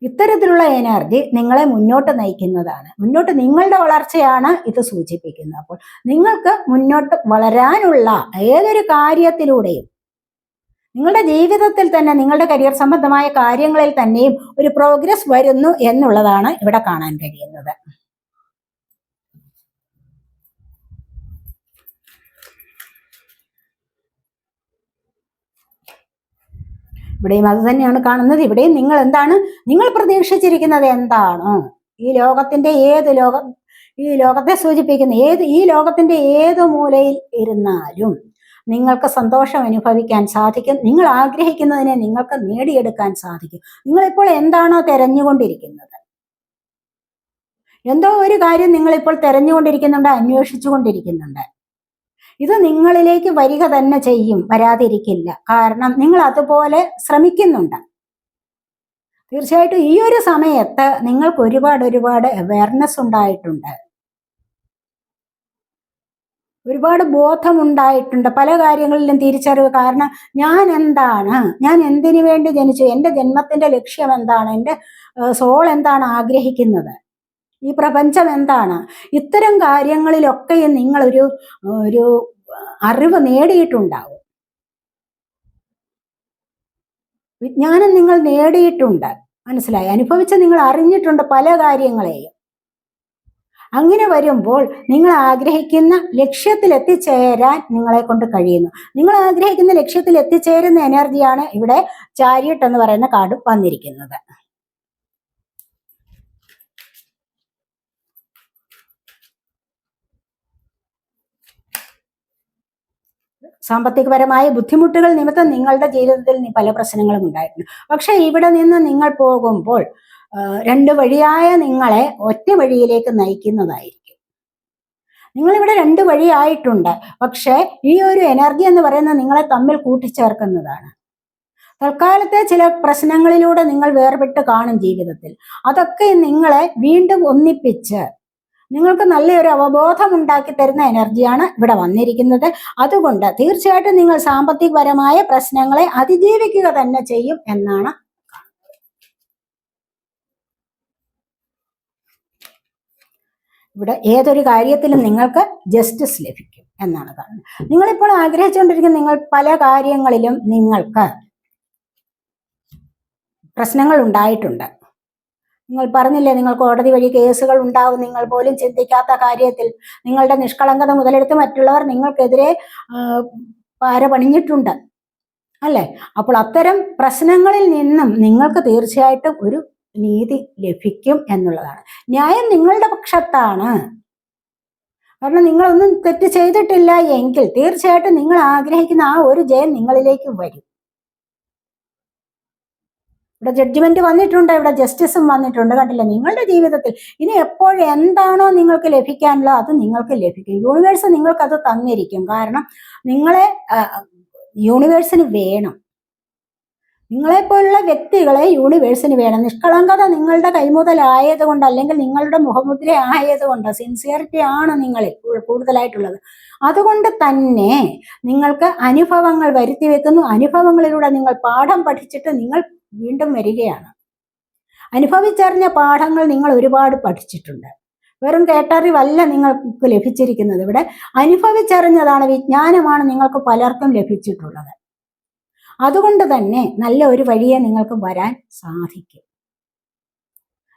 ഇത്തരത്തിലുള്ള എനർജി നിങ്ങളെ മുന്നോട്ട് നയിക്കുന്നതാണ്. മുന്നോട്ട് നിങ്ങളുടെ വളർച്ചയാണ് ഇത് സൂചിപ്പിക്കുന്നത്. അപ്പോൾ നിങ്ങൾക്ക് മുന്നോട്ട് വളരാനുള്ള ഏതൊരു കാര്യത്തിലൂടെയും നിങ്ങളുടെ ജീവിതത്തിൽ തന്നെ, നിങ്ങളുടെ കരിയർ സംബന്ധമായ കാര്യങ്ങളിൽ തന്നെയും ഒരു പ്രോഗ്രസ് വരുന്നു എന്നുള്ളതാണ് ഇവിടെ കാണാൻ കഴിയുന്നത്. ഇവിടെയും അത് തന്നെയാണ് കാണുന്നത്. ഇവിടെയും നിങ്ങൾ എന്താണ്, നിങ്ങൾ പ്രതീക്ഷിച്ചിരിക്കുന്നത് എന്താണോ, ഈ ലോകത്തെ സൂചിപ്പിക്കുന്ന ഈ ലോകത്തിന്റെ ഏത് മൂലയിൽ ഇരുന്നാലും നിങ്ങൾക്ക് സന്തോഷം അനുഭവിക്കാൻ സാധിക്കും. നിങ്ങൾ ആഗ്രഹിക്കുന്നതിനെ നിങ്ങൾക്ക് നേടിയെടുക്കാൻ സാധിക്കും. നിങ്ങളിപ്പോൾ എന്താണോ തെരഞ്ഞുകൊണ്ടിരിക്കുന്നത്, എന്തോ ഒരു കാര്യം നിങ്ങളിപ്പോൾ തെരഞ്ഞുകൊണ്ടിരിക്കുന്നുണ്ട്, അന്വേഷിച്ചുകൊണ്ടിരിക്കുന്നുണ്ട്, ഇത് നിങ്ങളിലേക്ക് വരിക തന്നെ ചെയ്യും, വരാതിരിക്കില്ല. കാരണം നിങ്ങൾ അതുപോലെ ശ്രമിക്കുന്നുണ്ട്. തീർച്ചയായിട്ടും ഈ ഒരു സമയത്ത് നിങ്ങൾക്ക് ഒരുപാട് അവയർനെസ് ഉണ്ടായിട്ടുണ്ട്, ഒരുപാട് ബോധമുണ്ടായിട്ടുണ്ട്, പല കാര്യങ്ങളിലും തിരിച്ചറിവ്. കാരണം ഞാൻ എന്താണ്, ഞാൻ എന്തിനു വേണ്ടി ജനിച്ചു, എൻ്റെ ജന്മത്തിന്റെ ലക്ഷ്യം എന്താണ്, എൻ്റെ സോൾ എന്താണ് ആഗ്രഹിക്കുന്നത്, ഈ പ്രപഞ്ചം എന്താണ്, ഇത്തരം കാര്യങ്ങളിലൊക്കെയും നിങ്ങൾ ഒരു അറിവ് നേടിയിട്ടുണ്ടാവും, വിജ്ഞാനം നിങ്ങൾ നേടിയിട്ടുണ്ട്, മനസ്സിലായി, അനുഭവിച്ച് നിങ്ങൾ അറിഞ്ഞിട്ടുണ്ട് പല കാര്യങ്ങളെയും. അങ്ങനെ വരുമ്പോൾ നിങ്ങൾ ആഗ്രഹിക്കുന്ന ലക്ഷ്യത്തിൽ എത്തിച്ചേരാൻ നിങ്ങളെ കൊണ്ട് കഴിയുന്നു. നിങ്ങൾ ആഗ്രഹിക്കുന്ന ലക്ഷ്യത്തിൽ എത്തിച്ചേരുന്ന എനർജിയാണ് ഇവിടെ ചാരിയറ്റ് എന്ന് പറയുന്ന കാർഡ് വന്നിരിക്കുന്നത്. സാമ്പത്തികപരമായ ബുദ്ധിമുട്ടുകൾ നിമിത്തം നിങ്ങളുടെ ജീവിതത്തിൽ പല പ്രശ്നങ്ങളും ഉണ്ടായിട്ടുണ്ട്. പക്ഷെ ഇവിടെ നിന്ന് നിങ്ങൾ പോകുമ്പോൾ രണ്ട് വഴിയായ നിങ്ങളെ ഒറ്റ വഴിയിലേക്ക് നയിക്കുന്നതായിരിക്കും. നിങ്ങളിവിടെ രണ്ട് വഴിയായിട്ടുണ്ട്, പക്ഷെ ഈ ഒരു എനർജി എന്ന് പറയുന്നത് നിങ്ങളെ തമ്മിൽ കൂട്ടിച്ചേർക്കുന്നതാണ്. തൽക്കാലത്തെ ചില പ്രശ്നങ്ങളിലൂടെ നിങ്ങൾ വേർപെട്ട് കാണും ജീവിതത്തിൽ. അതൊക്കെ നിങ്ങളെ വീണ്ടും ഒന്നിപ്പിച്ച് നിങ്ങൾക്ക് നല്ലൊരു അവബോധം ഉണ്ടാക്കി തരുന്ന എനർജിയാണ് ഇവിടെ വന്നിരിക്കുന്നത്. അതുകൊണ്ട് തീർച്ചയായിട്ടും നിങ്ങൾ സാമ്പത്തികപരമായ പ്രശ്നങ്ങളെ അതിജീവിക്കുക തന്നെ ചെയ്യും എന്നാണ്. ഇവിടെ ഏതൊരു കാര്യത്തിലും നിങ്ങൾക്ക് ജസ്റ്റിസ് ലഭിക്കും എന്നാണ് കാണുന്നത്. നിങ്ങളിപ്പോൾ ആഗ്രഹിച്ചുകൊണ്ടിരിക്കുന്ന നിങ്ങൾ പല കാര്യങ്ങളിലും നിങ്ങൾക്ക് പ്രശ്നങ്ങൾ ഉണ്ടായിട്ടുണ്ട്. നിങ്ങൾ പറഞ്ഞില്ലേ, നിങ്ങൾ കോടതി വഴി കേസുകൾ ഉണ്ടാവും. നിങ്ങൾ പോലും ചിന്തിക്കാത്ത കാര്യത്തിൽ നിങ്ങളുടെ നിഷ്കളങ്കത മുതലെടുത്ത് മറ്റുള്ളവർ നിങ്ങൾക്കെതിരെ പാര പണിഞ്ഞിട്ടുണ്ട് അല്ലേ? അപ്പോൾ അത്തരം പ്രശ്നങ്ങളിൽ നിന്നും നിങ്ങൾക്ക് തീർച്ചയായിട്ടും ഒരു നീതി ലഭിക്കും എന്നുള്ളതാണ്. ന്യായം നിങ്ങളുടെ പക്ഷത്താണ്. കാരണം നിങ്ങളൊന്നും തെറ്റ് ചെയ്തിട്ടില്ല എങ്കിൽ തീർച്ചയായിട്ടും നിങ്ങൾ ആഗ്രഹിക്കുന്ന ആ ഒരു ജയം നിങ്ങളിലേക്ക് വരും. ഇവിടെ ജഡ്ജ്മെന്റ് വന്നിട്ടുണ്ട്, ഇവിടെ ജസ്റ്റിസും വന്നിട്ടുണ്ട്. കണ്ടില്ല, നിങ്ങളുടെ ജീവിതത്തിൽ ഇനി എപ്പോഴും എന്താണോ നിങ്ങൾക്ക് ലഭിക്കാനുള്ളത് അത് നിങ്ങൾക്ക് ലഭിക്കും. യൂണിവേഴ്സ് നിങ്ങൾക്ക് അത് തന്നിരിക്കും. കാരണം നിങ്ങളെ യൂണിവേഴ്സിന് വേണം. നിങ്ങളെപ്പോലുള്ള വ്യക്തികളെ യൂണിവേഴ്സിന് വേണം. നിഷ്കളങ്കത നിങ്ങളുടെ കൈമുതലായതുകൊണ്ട്, അല്ലെങ്കിൽ നിങ്ങളുടെ മുഖമുദ്ര ആയതുകൊണ്ട്, സിൻസിയറിറ്റി ആണ് നിങ്ങളിൽ കൂടുതലായിട്ടുള്ളത്. അതുകൊണ്ട് തന്നെ നിങ്ങൾക്ക് അനുഭവങ്ങൾ വരുത്തി വെക്കുന്നു. അനുഭവങ്ങളിലൂടെ നിങ്ങൾ പാഠം പഠിച്ചിട്ട് നിങ്ങൾ വീണ്ടും വരികയാണ്. അനുഭവിച്ചറിഞ്ഞ പാഠങ്ങൾ നിങ്ങൾ ഒരുപാട് പഠിച്ചിട്ടുണ്ട്. വെറും കേട്ടറിവല്ല നിങ്ങൾക്ക് ലഭിച്ചിരിക്കുന്നത്. ഇവിടെ അനുഭവിച്ചറിഞ്ഞതാണ്, വിജ്ഞാനമാണ് നിങ്ങൾക്ക് പലർക്കും ലഭിച്ചിട്ടുള്ളത്. അതുകൊണ്ട് തന്നെ നല്ല ഒരു വഴിയെ നിങ്ങൾക്ക് വരാൻ സാധിക്കും.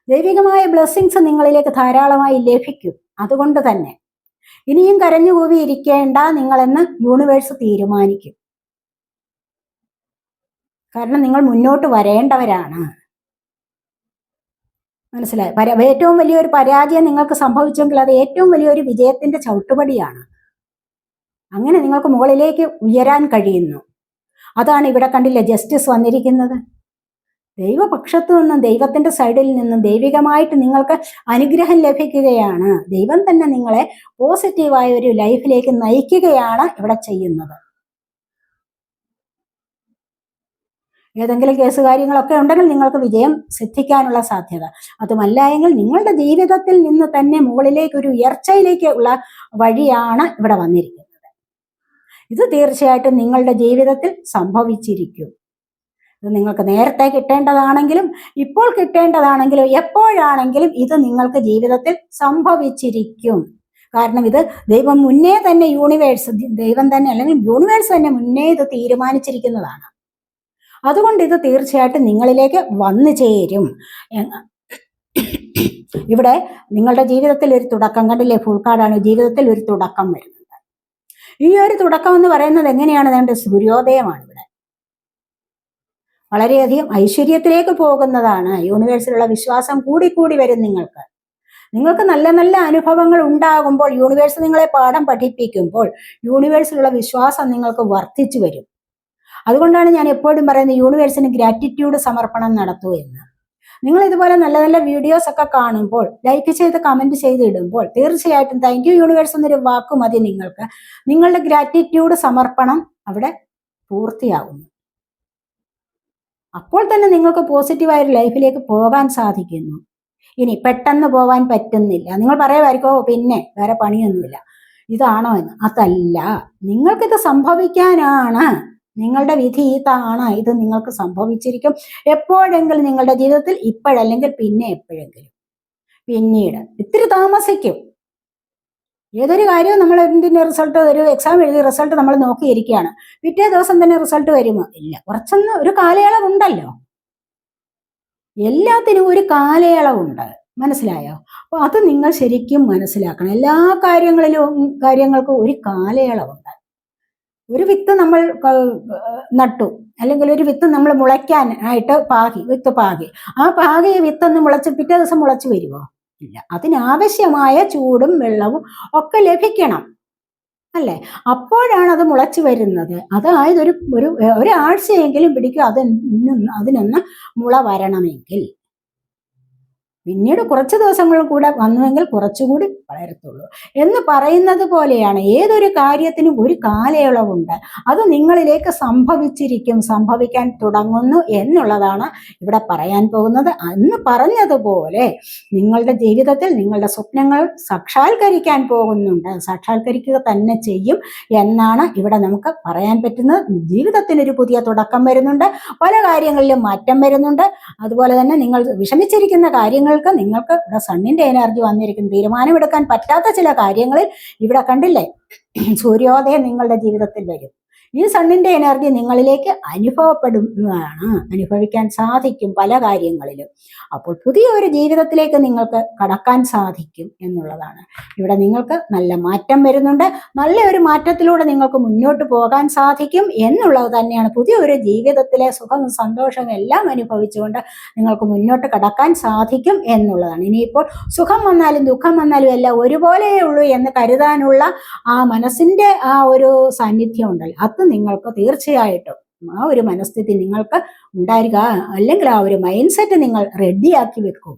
ദൈവികമായ ബ്ലെസ്സിങ്സ് നിങ്ങളിലേക്ക് ധാരാളമായി ലഭിക്കും. അതുകൊണ്ട് തന്നെ ഇനിയും കരഞ്ഞുകൂവി ഇരിക്കേണ്ട നിങ്ങളെന്ന് യൂണിവേഴ്സ് തീരുമാനിക്കും. കാരണം നിങ്ങൾ മുന്നോട്ട് വരേണ്ടവരാണ്. മനസ്സിലായി? ഏറ്റവും വലിയൊരു പരാജയം നിങ്ങൾക്ക് സംഭവിച്ചെങ്കിൽ അത് ഏറ്റവും വലിയൊരു വിജയത്തിന്റെ ചവിട്ടുപടിയാണ്. അങ്ങനെ നിങ്ങൾക്ക് മുകളിലേക്ക് ഉയരാൻ കഴിയുന്നു. അതാണ് ഇവിടെ കണ്ടില്ല ജസ്റ്റിസ് വന്നിരിക്കുന്നത്. ദൈവപക്ഷത്തു നിന്നും, ദൈവത്തിന്റെ സൈഡിൽ നിന്നും ദൈവികമായിട്ട് നിങ്ങൾക്ക് അനുഗ്രഹം ലഭിക്കുകയാണ്. ദൈവം തന്നെ നിങ്ങളെ പോസിറ്റീവായ ഒരു ലൈഫിലേക്ക് നയിക്കുകയാണ് ഇവിടെ ചെയ്യുന്നത്. ഏതെങ്കിലും കേസ് കാര്യങ്ങളൊക്കെ ഉണ്ടെങ്കിൽ നിങ്ങൾക്ക് വിജയം സിദ്ധിക്കാനുള്ള സാധ്യത. അതുമല്ല എങ്കിൽ നിങ്ങളുടെ ജീവിതത്തിൽ നിന്ന് തന്നെ മുകളിലേക്ക് ഒരു ഉയർച്ചയിലേക്ക് ഉള്ള വഴിയാണ് ഇവിടെ വന്നിരിക്കുന്നത്. ഇത് തീർച്ചയായിട്ടും നിങ്ങളുടെ ജീവിതത്തിൽ സംഭവിച്ചിരിക്കും. ഇത് നിങ്ങൾക്ക് നേരത്തെ കിട്ടേണ്ടതാണെങ്കിലും ഇപ്പോൾ കിട്ടേണ്ടതാണെങ്കിലും എപ്പോഴാണെങ്കിലും ഇത് നിങ്ങൾക്ക് ജീവിതത്തിൽ സംഭവിച്ചിരിക്കും. കാരണം ഇത് ദൈവം മുന്നേ തന്നെ ദൈവം തന്നെ അല്ലെങ്കിൽ യൂണിവേഴ്സ് തന്നെ മുന്നേ ഇത് തീരുമാനിച്ചിരിക്കുന്നതാണ്. അതുകൊണ്ട് ഇത് തീർച്ചയായിട്ടും നിങ്ങളിലേക്ക് വന്നു ചേരും. ഇവിടെ നിങ്ങളുടെ ജീവിതത്തിൽ ഒരു തുടക്കം കണ്ടില്ലേ, ഫുൾ കാർഡാണ്. ജീവിതത്തിൽ ഒരു തുടക്കം വരുന്നത്. ഈ ഒരു തുടക്കം എന്ന് പറയുന്നത് എങ്ങനെയാണ്? അതിന്റെ സൂര്യോദയമാണ്. ഇവിടെ വളരെയധികം ഐശ്വര്യത്തിലേക്ക് പോകുന്നതാണ്. യൂണിവേഴ്സിലുള്ള വിശ്വാസം കൂടി വരും. നിങ്ങൾക്ക് നല്ല നല്ല അനുഭവങ്ങൾ ഉണ്ടാകുമ്പോൾ, യൂണിവേഴ്സ് നിങ്ങളെ പാഠം പഠിപ്പിക്കുമ്പോൾ യൂണിവേഴ്സിലുള്ള വിശ്വാസം നിങ്ങൾക്ക് വർദ്ധിച്ചു വരും. അതുകൊണ്ടാണ് ഞാൻ എപ്പോഴും പറയുന്നത് യൂണിവേഴ്സിന് ഗ്രാറ്റിറ്റ്യൂഡ് സമർപ്പണം നടത്തൂ എന്ന്. നിങ്ങൾ ഇതുപോലെ നല്ല നല്ല വീഡിയോസ് ഒക്കെ കാണുമ്പോൾ ലൈക്ക് ചെയ്ത് കമന്റ് ചെയ്ത് ഇടുമ്പോൾ തീർച്ചയായിട്ടും താങ്ക് യു യൂണിവേഴ്സ് എന്നൊരു വാക്ക് മതി നിങ്ങൾക്ക്. നിങ്ങളുടെ ഗ്രാറ്റിറ്റ്യൂഡ് സമർപ്പണം അവിടെ പൂർത്തിയാകുന്നു. അപ്പോൾ തന്നെ നിങ്ങൾക്ക് പോസിറ്റീവായ ഒരു ലൈഫിലേക്ക് പോകാൻ സാധിക്കുന്നു. ഇനി പെട്ടെന്ന് പോകാൻ പറ്റുന്നില്ല, നിങ്ങൾ പറയുമായിരിക്കും പിന്നെ വേറെ പണിയൊന്നുമില്ല, ഇതാണോ എന്ന്. അതല്ല, നിങ്ങൾക്കിത് സംഭവിക്കാനാണ്. നിങ്ങളുടെ വിധി ഇതാണ്. ഇത് നിങ്ങൾക്ക് സംഭവിച്ചിരിക്കും എപ്പോഴെങ്കിലും നിങ്ങളുടെ ജീവിതത്തിൽ. ഇപ്പോഴല്ലെങ്കിൽ പിന്നെ എപ്പോഴെങ്കിലും, പിന്നീട്. ഇത്തിരി താമസിക്കും. ഏതൊരു കാര്യവും നമ്മൾ എന്തിൻ്റെ റിസൾട്ട്, ഒരു എക്സാം എഴുതി റിസൾട്ട് നമ്മൾ നോക്കിയിരിക്കുകയാണ്, പിറ്റേ ദിവസം തന്നെ റിസൾട്ട് വരുമോ? ഇല്ല. കുറച്ചൊന്ന് ഒരു കാലയളവുണ്ടല്ലോ. എല്ലാത്തിനും ഒരു കാലയളവുണ്ട്. മനസ്സിലായോ? അപ്പോൾ അത് നിങ്ങൾ ശരിക്കും മനസ്സിലാക്കണം. എല്ലാ കാര്യങ്ങൾക്കും ഒരു കാലയളവുണ്ട്. ഒരു വിത്ത് നമ്മൾ നട്ടു, അല്ലെങ്കിൽ ഒരു വിത്ത് നമ്മൾ മുളയ്ക്കാനായിട്ട് വിത്ത് പാകി, ആ പാകിയ വിത്തൊന്ന് മുളച്ച് പിറ്റേ ദിവസം മുളച്ച് വരുമോ? ഇല്ല. അതിനാവശ്യമായ ചൂടും വെള്ളവും ഒക്കെ ലഭിക്കണം. അല്ലേ? അപ്പോഴാണ് അത് മുളച്ചു വരുന്നത്. അതായത് ഒരു ഒരാഴ്ചയെങ്കിലും പിടിക്കും അതിനൊന്ന് മുള വരണമെങ്കിൽ. പിന്നീട് കുറച്ച് ദിവസങ്ങൾ കൂടെ വന്നുവെങ്കിൽ കുറച്ചുകൂടി വളരത്തുള്ളൂ എന്ന് പറയുന്നത് പോലെയാണ്. ഏതൊരു കാര്യത്തിനും ഒരു കാലയളവുണ്ട്. അത് നിങ്ങളിലേക്ക് സംഭവിക്കാൻ തുടങ്ങുന്നു എന്നുള്ളതാണ് ഇവിടെ പറയാൻ പോകുന്നത്. അന്ന് പറഞ്ഞതുപോലെ നിങ്ങളുടെ ജീവിതത്തിൽ നിങ്ങളുടെ സ്വപ്നങ്ങൾ സാക്ഷാത്കരിക്കാൻ പോകുന്നുണ്ട്, സാക്ഷാത്കരിക്കുക തന്നെ ചെയ്യും എന്നാണ് ഇവിടെ നമുക്ക് പറയാൻ പറ്റുന്നത്. ജീവിതത്തിനൊരു പുതിയ തുടക്കം വരുന്നുണ്ട്, പല കാര്യങ്ങളിലും മാറ്റം വരുന്നുണ്ട്. അതുപോലെ തന്നെ നിങ്ങൾ വിഷമിച്ചിരിക്കുന്ന കാര്യങ്ങൾക്ക് നിങ്ങൾക്ക് ഇവിടെ സണ്ണിന്റെ എനർജി വന്നിരിക്കും. തീരുമാനമെടുക്കാൻ പറ്റാത്ത ചില കാര്യങ്ങളിൽ ഇവിടെ കണ്ടില്ലേ, സൂര്യോദയം നിങ്ങളുടെ ജീവിതത്തിൽ വരും. ഈ സണ്ണിന്റെ എനർജി നിങ്ങളിലേക്ക് അനുഭവപ്പെടുന്നതാണ്, അനുഭവിക്കാൻ സാധിക്കും പല കാര്യങ്ങളിലും. അപ്പോൾ പുതിയ ഒരു ജീവിതത്തിലേക്ക് നിങ്ങൾക്ക് കടക്കാൻ സാധിക്കും എന്നുള്ളതാണ്. ഇവിടെ നിങ്ങൾക്ക് നല്ല മാറ്റം വരുന്നുണ്ട്. നല്ല ഒരു മാറ്റത്തിലൂടെ നിങ്ങൾക്ക് മുന്നോട്ട് പോകാൻ സാധിക്കും എന്നുള്ളത് തന്നെയാണ്. പുതിയ ഒരു ജീവിതത്തിലെ സുഖവും സന്തോഷവും എല്ലാം അനുഭവിച്ചുകൊണ്ട് നിങ്ങൾക്ക് മുന്നോട്ട് കടക്കാൻ സാധിക്കും എന്നുള്ളതാണ്. ഇനിയിപ്പോൾ സുഖം വന്നാലും ദുഃഖം വന്നാലും എല്ലാം ഒരുപോലെയേ ഉള്ളൂ എന്ന് കരുതാനുള്ള ആ മനസ്സിന്റെ ആ ഒരു സാന്നിധ്യം ഉണ്ടല്ലോ, അത് നിങ്ങൾക്ക് തീർച്ചയായിട്ടും ആ ഒരു മനസ്ഥിതി നിങ്ങൾക്ക് ഉണ്ടായിരിക്കുക, അല്ലെങ്കിൽ ആ ഒരു മൈൻഡ് സെറ്റ് നിങ്ങൾ റെഡിയാക്കി വെക്കും.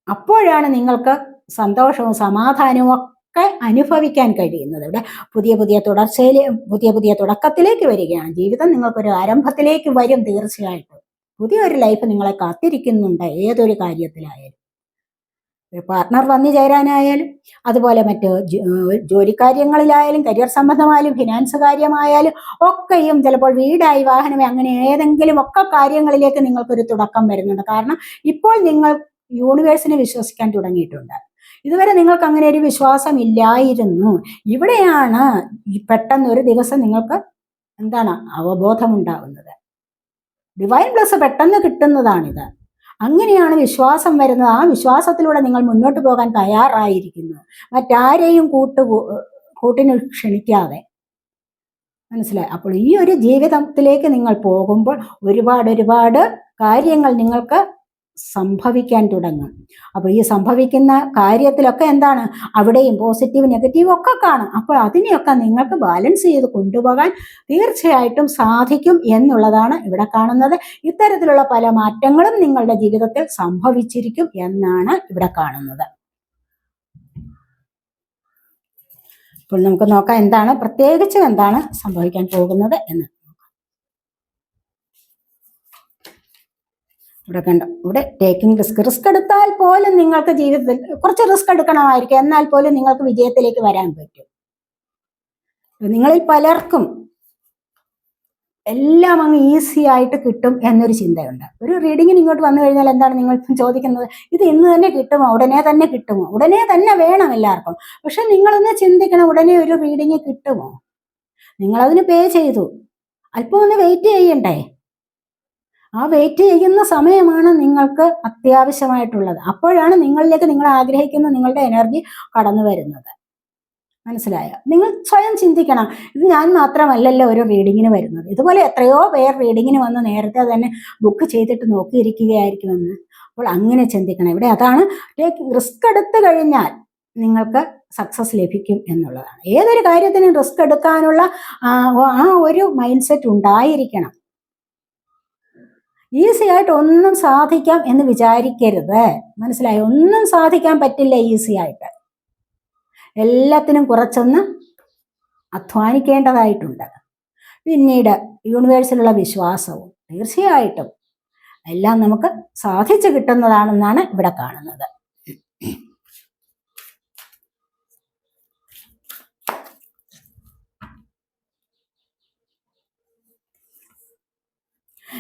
അപ്പോഴാണ് നിങ്ങൾക്ക് സന്തോഷവും സമാധാനവും ഒക്കെ അനുഭവിക്കാൻ കഴിയുന്നത്. ഇവിടെ പുതിയ തുടക്കത്തിലേക്ക് വരികയാണ്. ജീവിതം നിങ്ങൾക്കൊരു ആരംഭത്തിലേക്ക് വരും. തീർച്ചയായിട്ടും പുതിയൊരു ലൈഫ് നിങ്ങളെ കാത്തിരിക്കുന്നുണ്ട്. ഏതൊരു കാര്യത്തിലായാലും, ഒരു പാർട്ട്ണർ വന്നു ചേരാനായാലും, അതുപോലെ മറ്റ് ജോലിക്കാര്യങ്ങളിലായാലും, കരിയർ സംബന്ധമായാലും, ഫിനാൻസ് കാര്യമായാലും ഒക്കെയും, ചിലപ്പോൾ വീടായി, വാഹനമേ, അങ്ങനെ ഏതെങ്കിലും ഒക്കെ കാര്യങ്ങളിലേക്ക് നിങ്ങൾക്കൊരു തുടക്കം വരുന്നുണ്ട്. കാരണം ഇപ്പോൾ നിങ്ങൾ യൂണിവേഴ്സിനെ വിശ്വസിക്കാൻ തുടങ്ങിയിട്ടുണ്ട്. ഇതുവരെ നിങ്ങൾക്ക് അങ്ങനെ ഒരു വിശ്വാസം ഇല്ലായിരുന്നു. ഇവിടെയാണ് പെട്ടെന്ന് ഒരു ദിവസം നിങ്ങൾക്ക് എന്താണ് അവബോധമുണ്ടാകുന്നത്. ഡിവൈൻ ബ്ലസ് പെട്ടെന്ന് കിട്ടുന്നതാണിത്. അങ്ങനെയാണ് വിശ്വാസം വരുന്നത്. ആ വിശ്വാസത്തിലൂടെ നിങ്ങൾ മുന്നോട്ട് പോകാൻ തയ്യാറായിരിക്കുന്നു, മറ്റാരെയും കൂട്ടിന് ക്ഷണിക്കാതെ. മനസ്സിലായി? അപ്പോൾ ഈ ഒരു ജീവിതത്തിലേക്ക് നിങ്ങൾ പോകുമ്പോൾ ഒരുപാട് കാര്യങ്ങൾ നിങ്ങൾക്ക് സംഭവിക്കാൻ തുടങ്ങും. അപ്പോൾ ഈ സംഭവിക്കുന്ന കാര്യത്തിലൊക്കെ എന്താണ്, അവിടെയും പോസിറ്റീവ് നെഗറ്റീവ് ഒക്കെ കാണും. അപ്പോൾ അതിനെയൊക്കെ നിങ്ങൾക്ക് ബാലൻസ് ചെയ്ത് കൊണ്ടുപോകാൻ തീർച്ചയായിട്ടും സാധിക്കും എന്നുള്ളതാണ് ഇവിടെ കാണുന്നത്. ഇത്തരത്തിലുള്ള പല മാറ്റങ്ങളും നിങ്ങളുടെ ജീവിതത്തിൽ സംഭവിച്ചിരിക്കും എന്നാണ് ഇവിടെ കാണുന്നത്. അപ്പോൾ നമുക്ക് നോക്കാം എന്താണ് പ്രത്യേകിച്ചും എന്താണ് സംഭവിക്കാൻ പോകുന്നത് എന്ന്. ഇവിടെ കണ്ടോ, ഇവിടെ ടേക്കിംഗ് റിസ്ക് എടുത്താൽ പോലും നിങ്ങൾക്ക് ജീവിതത്തിൽ കുറച്ച് റിസ്ക് എടുക്കണമായിരിക്കും, എന്നാൽ പോലും നിങ്ങൾക്ക് വിജയത്തിലേക്ക് വരാൻ പറ്റും. നിങ്ങളിൽ പലർക്കും എല്ലാം അങ്ങ് ഈസി ആയിട്ട് കിട്ടും എന്നൊരു ചിന്തയുണ്ട്. ഒരു റീഡിങ്ങിന് ഇങ്ങോട്ട് വന്നു കഴിഞ്ഞാൽ എന്താണ് നിങ്ങൾ ചോദിക്കുന്നത്, ഇത് ഇന്ന് തന്നെ കിട്ടുമോ, ഉടനെ തന്നെ കിട്ടുമോ? ഉടനെ തന്നെ വേണം എല്ലാവർക്കും. പക്ഷെ നിങ്ങളൊന്ന് ചിന്തിക്കണം, ഉടനെ ഒരു റീഡിങ് കിട്ടുമോ? നിങ്ങളതിന് പേ ചെയ്തു, അല്പം ഒന്ന് വെയിറ്റ് ചെയ്യണ്ടേ? ആ വെയിറ്റ് ചെയ്യുന്ന സമയമാണ് നിങ്ങൾക്ക് അത്യാവശ്യമായിട്ടുള്ളത്. അപ്പോഴാണ് നിങ്ങളിലേക്ക് നിങ്ങൾ ആഗ്രഹിക്കുന്ന നിങ്ങളുടെ എനർജി കടന്നു വരുന്നത്. മനസ്സിലായോ? നിങ്ങൾ സ്വയം ചിന്തിക്കണം, ഇത് ഞാൻ മാത്രമല്ലല്ലോ ഒരു റീഡിങ്ങിന് വരുന്നത്. ഇതുപോലെ എത്രയോ പേർ റീഡിങ്ങിന് വന്ന് നേരത്തെ തന്നെ ബുക്ക് ചെയ്തിട്ട് നോക്കിയിരിക്കുകയായിരിക്കുമെന്ന്. അപ്പോൾ അങ്ങനെ ചിന്തിക്കണം. ഇവിടെ അതാണ്, റിസ്ക് എടുത്തു കഴിഞ്ഞാൽ നിങ്ങൾക്ക് സക്സസ് ലഭിക്കും എന്നുള്ളതാണ്. ഏതൊരു കാര്യത്തിനും റിസ്ക് എടുക്കാനുള്ള ആ ഒരു മൈൻഡ് സെറ്റ് ഉണ്ടായിരിക്കണം. ഈസി ആയിട്ട് ഒന്നും സാധിക്കാം എന്ന് വിചാരിക്കരുത്. മനസ്സിലായോ? ഒന്നും സാധിക്കാൻ പറ്റില്ല ഈസി ആയിട്ട്. എല്ലാത്തിനും കുറച്ചൊന്ന് അധ്വാനിക്കേണ്ടതായിട്ടുണ്ട്. പിന്നീട് യൂണിവേഴ്സിലുള്ള വിശ്വാസവും തീർച്ചയായിട്ടും എല്ലാം നമുക്ക് സാധിച്ചു കിട്ടുന്നതാണെന്നാണ് ഇവിടെ കാണുന്നത്.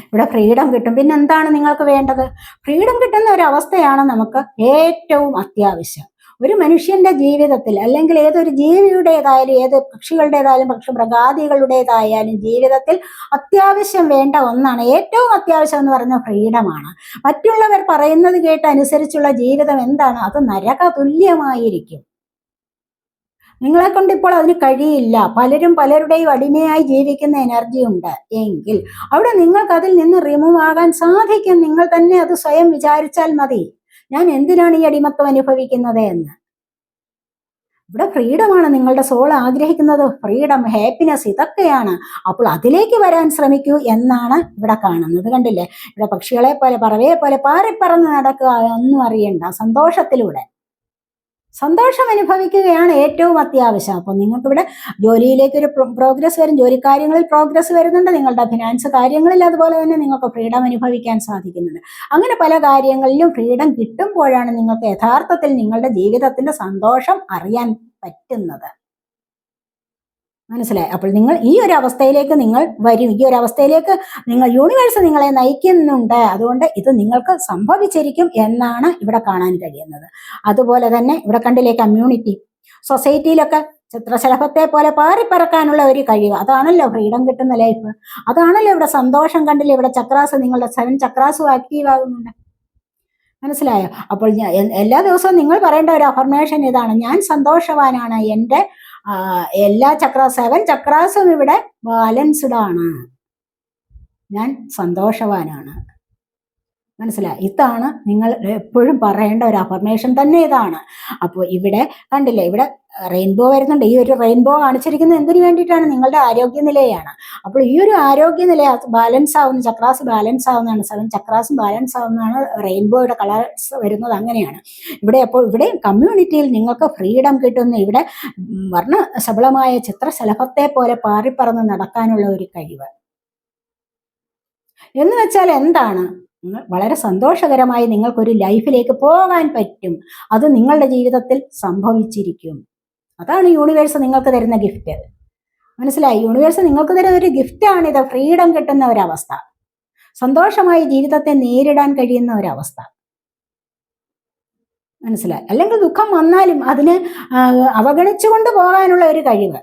ഇവിടെ ഫ്രീഡം കിട്ടും. പിന്നെ എന്താണ് നിങ്ങൾക്ക് വേണ്ടത്? ഫ്രീഡം കിട്ടുന്ന ഒരു അവസ്ഥയാണ് നമുക്ക് ഏറ്റവും അത്യാവശ്യം. ഒരു മനുഷ്യന്റെ ജീവിതത്തിൽ, അല്ലെങ്കിൽ ഏതൊരു ജീവിയുടേതായാലും, ഏത് പക്ഷികളുടേതായാലും, മൃഗാദികളുടേതായാലും ജീവിതത്തിൽ അത്യാവശ്യം വേണ്ട ഒന്നാണ്, ഏറ്റവും അത്യാവശ്യം എന്ന് പറയുന്ന ഫ്രീഡമാണ്. മറ്റുള്ളവർ പറയുന്നത് കേട്ട് അനുസരിച്ചുള്ള ജീവിതം എന്താണ്, അത് നരക തുല്യമായിരിക്കും. നിങ്ങളെ കൊണ്ട് ഇപ്പോൾ അതിന് കഴിയില്ല. പലരും പലരുടെയും അടിമയായി ജീവിക്കുന്ന എനർജി ഉണ്ട് എങ്കിൽ അവിടെ നിങ്ങൾക്ക് അതിൽ നിന്ന് റിമൂവ് ആകാൻ സാധിക്കും. നിങ്ങൾ തന്നെ അത് സ്വയം വിചാരിച്ചാൽ മതി, ഞാൻ എന്തിനാണ് ഈ അടിമത്വം അനുഭവിക്കുന്നത് എന്ന്. ഇവിടെ ഫ്രീഡമാണ് നിങ്ങളുടെ സോൾ ആഗ്രഹിക്കുന്നത്. ഫ്രീഡം, ഹാപ്പിനെസ്, ഇതൊക്കെയാണ്. അപ്പോൾ അതിലേക്ക് വരാൻ ശ്രമിക്കൂ എന്നാണ് ഇവിടെ കാണുന്നത്. കണ്ടില്ലേ, ഇവിടെ പക്ഷികളെ പോലെ, പറവയെ പോലെ പാറിപ്പറന്ന് നടക്കുക, ഒന്നും അറിയണ്ട, സന്തോഷത്തിലൂടെ സന്തോഷം അനുഭവിക്കുകയാണ് ഏറ്റവും അത്യാവശ്യം. അപ്പം നിങ്ങൾക്ക് ഇവിടെ ജോലിയിലേക്ക് ഒരു പ്രോഗ്രസ് വരും, ജോലി കാര്യങ്ങളിൽ പ്രോഗ്രസ് വരുന്നുണ്ട്, നിങ്ങളുടെ ഫിനാൻസ് കാര്യങ്ങളിൽ അതുപോലെ തന്നെ നിങ്ങൾക്ക് ഫ്രീഡം അനുഭവിക്കാൻ സാധിക്കുന്നുണ്ട്. അങ്ങനെ പല കാര്യങ്ങളിലും ഫ്രീഡം കിട്ടുമ്പോഴാണ് നിങ്ങൾക്ക് യഥാർത്ഥത്തിൽ നിങ്ങളുടെ ജീവിതത്തിന്റെ സന്തോഷം അറിയാൻ പറ്റുന്നത്. മനസ്സിലായി? അപ്പോൾ നിങ്ങൾ ഈ ഒരു അവസ്ഥയിലേക്ക് നിങ്ങൾ വരും, ഈ ഒരു അവസ്ഥയിലേക്ക് യൂണിവേഴ്സ് നിങ്ങളെ നയിക്കുന്നുണ്ട്. അതുകൊണ്ട് ഇത് നിങ്ങൾക്ക് സംഭവിച്ചിരിക്കും എന്നാണ് ഇവിടെ കാണാൻ കഴിയുന്നത്. അതുപോലെ തന്നെ ഇവിടെ കണ്ടില്ലേ, കമ്മ്യൂണിറ്റി, സൊസൈറ്റിയിലൊക്കെ ചിത്രശലഭത്തെ പോലെ പാറിപ്പറക്കാനുള്ള ഒരു കഴിവ്, അതാണല്ലോ ഫ്രീഡം കിട്ടുന്ന ലൈഫ്, അതാണല്ലോ ഇവിടെ സന്തോഷം. കണ്ടില്ലേ, ഇവിടെ ചക്രാസ്, നിങ്ങളുടെ 7 ചക്രാസും ആക്റ്റീവ് ആകുന്നുണ്ട്. മനസ്സിലായോ? അപ്പോൾ എല്ലാ ദിവസവും നിങ്ങൾ പറയേണ്ട ഒരു അഫർമേഷൻ ഇതാണ്: ഞാൻ സന്തോഷവാനാണ്, എൻ്റെ എല്ലാ 7 ചക്രാസും ഇവിടെ ബാലൻസ്ഡ് ആണ്, ഞാൻ സന്തോഷവാനാണ്. മനസ്സിലായി? ഇതാണ് നിങ്ങൾ എപ്പോഴും പറയേണ്ട ഒരു അഫർമേഷൻ തന്നെ ഇതാണ്. അപ്പോൾ ഇവിടെ കണ്ടില്ലേ, ഇവിടെ റെയിൻബോ വരുന്നുണ്ട്. ഈ ഒരു റെയിൻബോ കാണിച്ചിരിക്കുന്നത് എന്തിനു വേണ്ടിയിട്ടാണ്? നിങ്ങളുടെ ആരോഗ്യനിലയാണ്. അപ്പോൾ ഈ ഒരു ആരോഗ്യനില ബാലൻസ് ആവുന്ന, ചക്രാസ് ബാലൻസ് ആവുന്നതാണ്, 7 ചക്രാസും ബാലൻസ് ആവുന്നതാണ് റെയിൻബോയുടെ കളേഴ്സ് വരുന്നത്. അങ്ങനെയാണ് ഇവിടെ. അപ്പോൾ ഇവിടെ കമ്മ്യൂണിറ്റിയിൽ നിങ്ങൾക്ക് ഫ്രീഡം കിട്ടുന്നു. ഇവിടെ വർണ്ണശബളമായ ചിത്രശലഭത്തെ പോലെ പാറിപ്പറന്ന് നടക്കാനുള്ള ഒരു കഴിവ് എന്ന് വെച്ചാൽ എന്താണ്? വളരെ സന്തോഷകരമായി നിങ്ങൾക്കൊരു ലൈഫിലേക്ക് പോകാൻ പറ്റും. അത് നിങ്ങളുടെ ജീവിതത്തിൽ സംഭവിച്ചിരിക്കും. അതാണ് യൂണിവേഴ്സ് നിങ്ങൾക്ക് തരുന്ന ഗിഫ്റ്റ്. മനസ്സിലായി? യൂണിവേഴ്സ് നിങ്ങൾക്ക് തരുന്ന ഒരു ഗിഫ്റ്റാണിത്. ഫ്രീഡം കിട്ടുന്ന ഒരവസ്ഥ, സന്തോഷമായി ജീവിതത്തെ നേരിടാൻ കഴിയുന്ന ഒരവസ്ഥ. മനസ്സിലായി? അല്ലെങ്കിൽ ദുഃഖം വന്നാലും അതിനെ അവഗണിച്ചുകൊണ്ട് പോകാനുള്ള ഒരു കഴിവ്,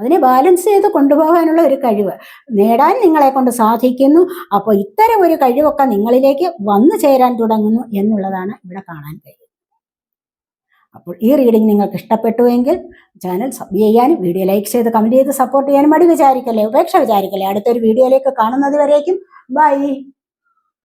അതിനെ ബാലൻസ് ചെയ്ത് കൊണ്ടുപോകാനുള്ള ഒരു കഴിവ് നേടാൻ നിങ്ങളെ കൊണ്ട് സാധിക്കുന്നു. അപ്പോൾ ഇത്തരം ഒരു കഴിവൊക്കെ നിങ്ങളിലേക്ക് വന്നു ചേരാൻ തുടങ്ങുന്നു എന്നുള്ളതാണ് ഇവിടെ കാണാൻ കഴിയുന്നത്. അപ്പോൾ ഈ റീഡിംഗ് നിങ്ങൾക്ക് ഇഷ്ടപ്പെട്ടുവെങ്കിൽ ചാനൽ സബ് ചെയ്യാനും വീഡിയോ ലൈക്ക് ചെയ്ത് കമന്റ് ചെയ്ത് സപ്പോർട്ട് ചെയ്യാനും മടി വിചാരിക്കല്ലേ, ഉപേക്ഷ വിചാരിക്കല്ലേ. അടുത്തൊരു വീഡിയോയിലേക്ക് കാണുന്നത് വരേക്കും ബൈ.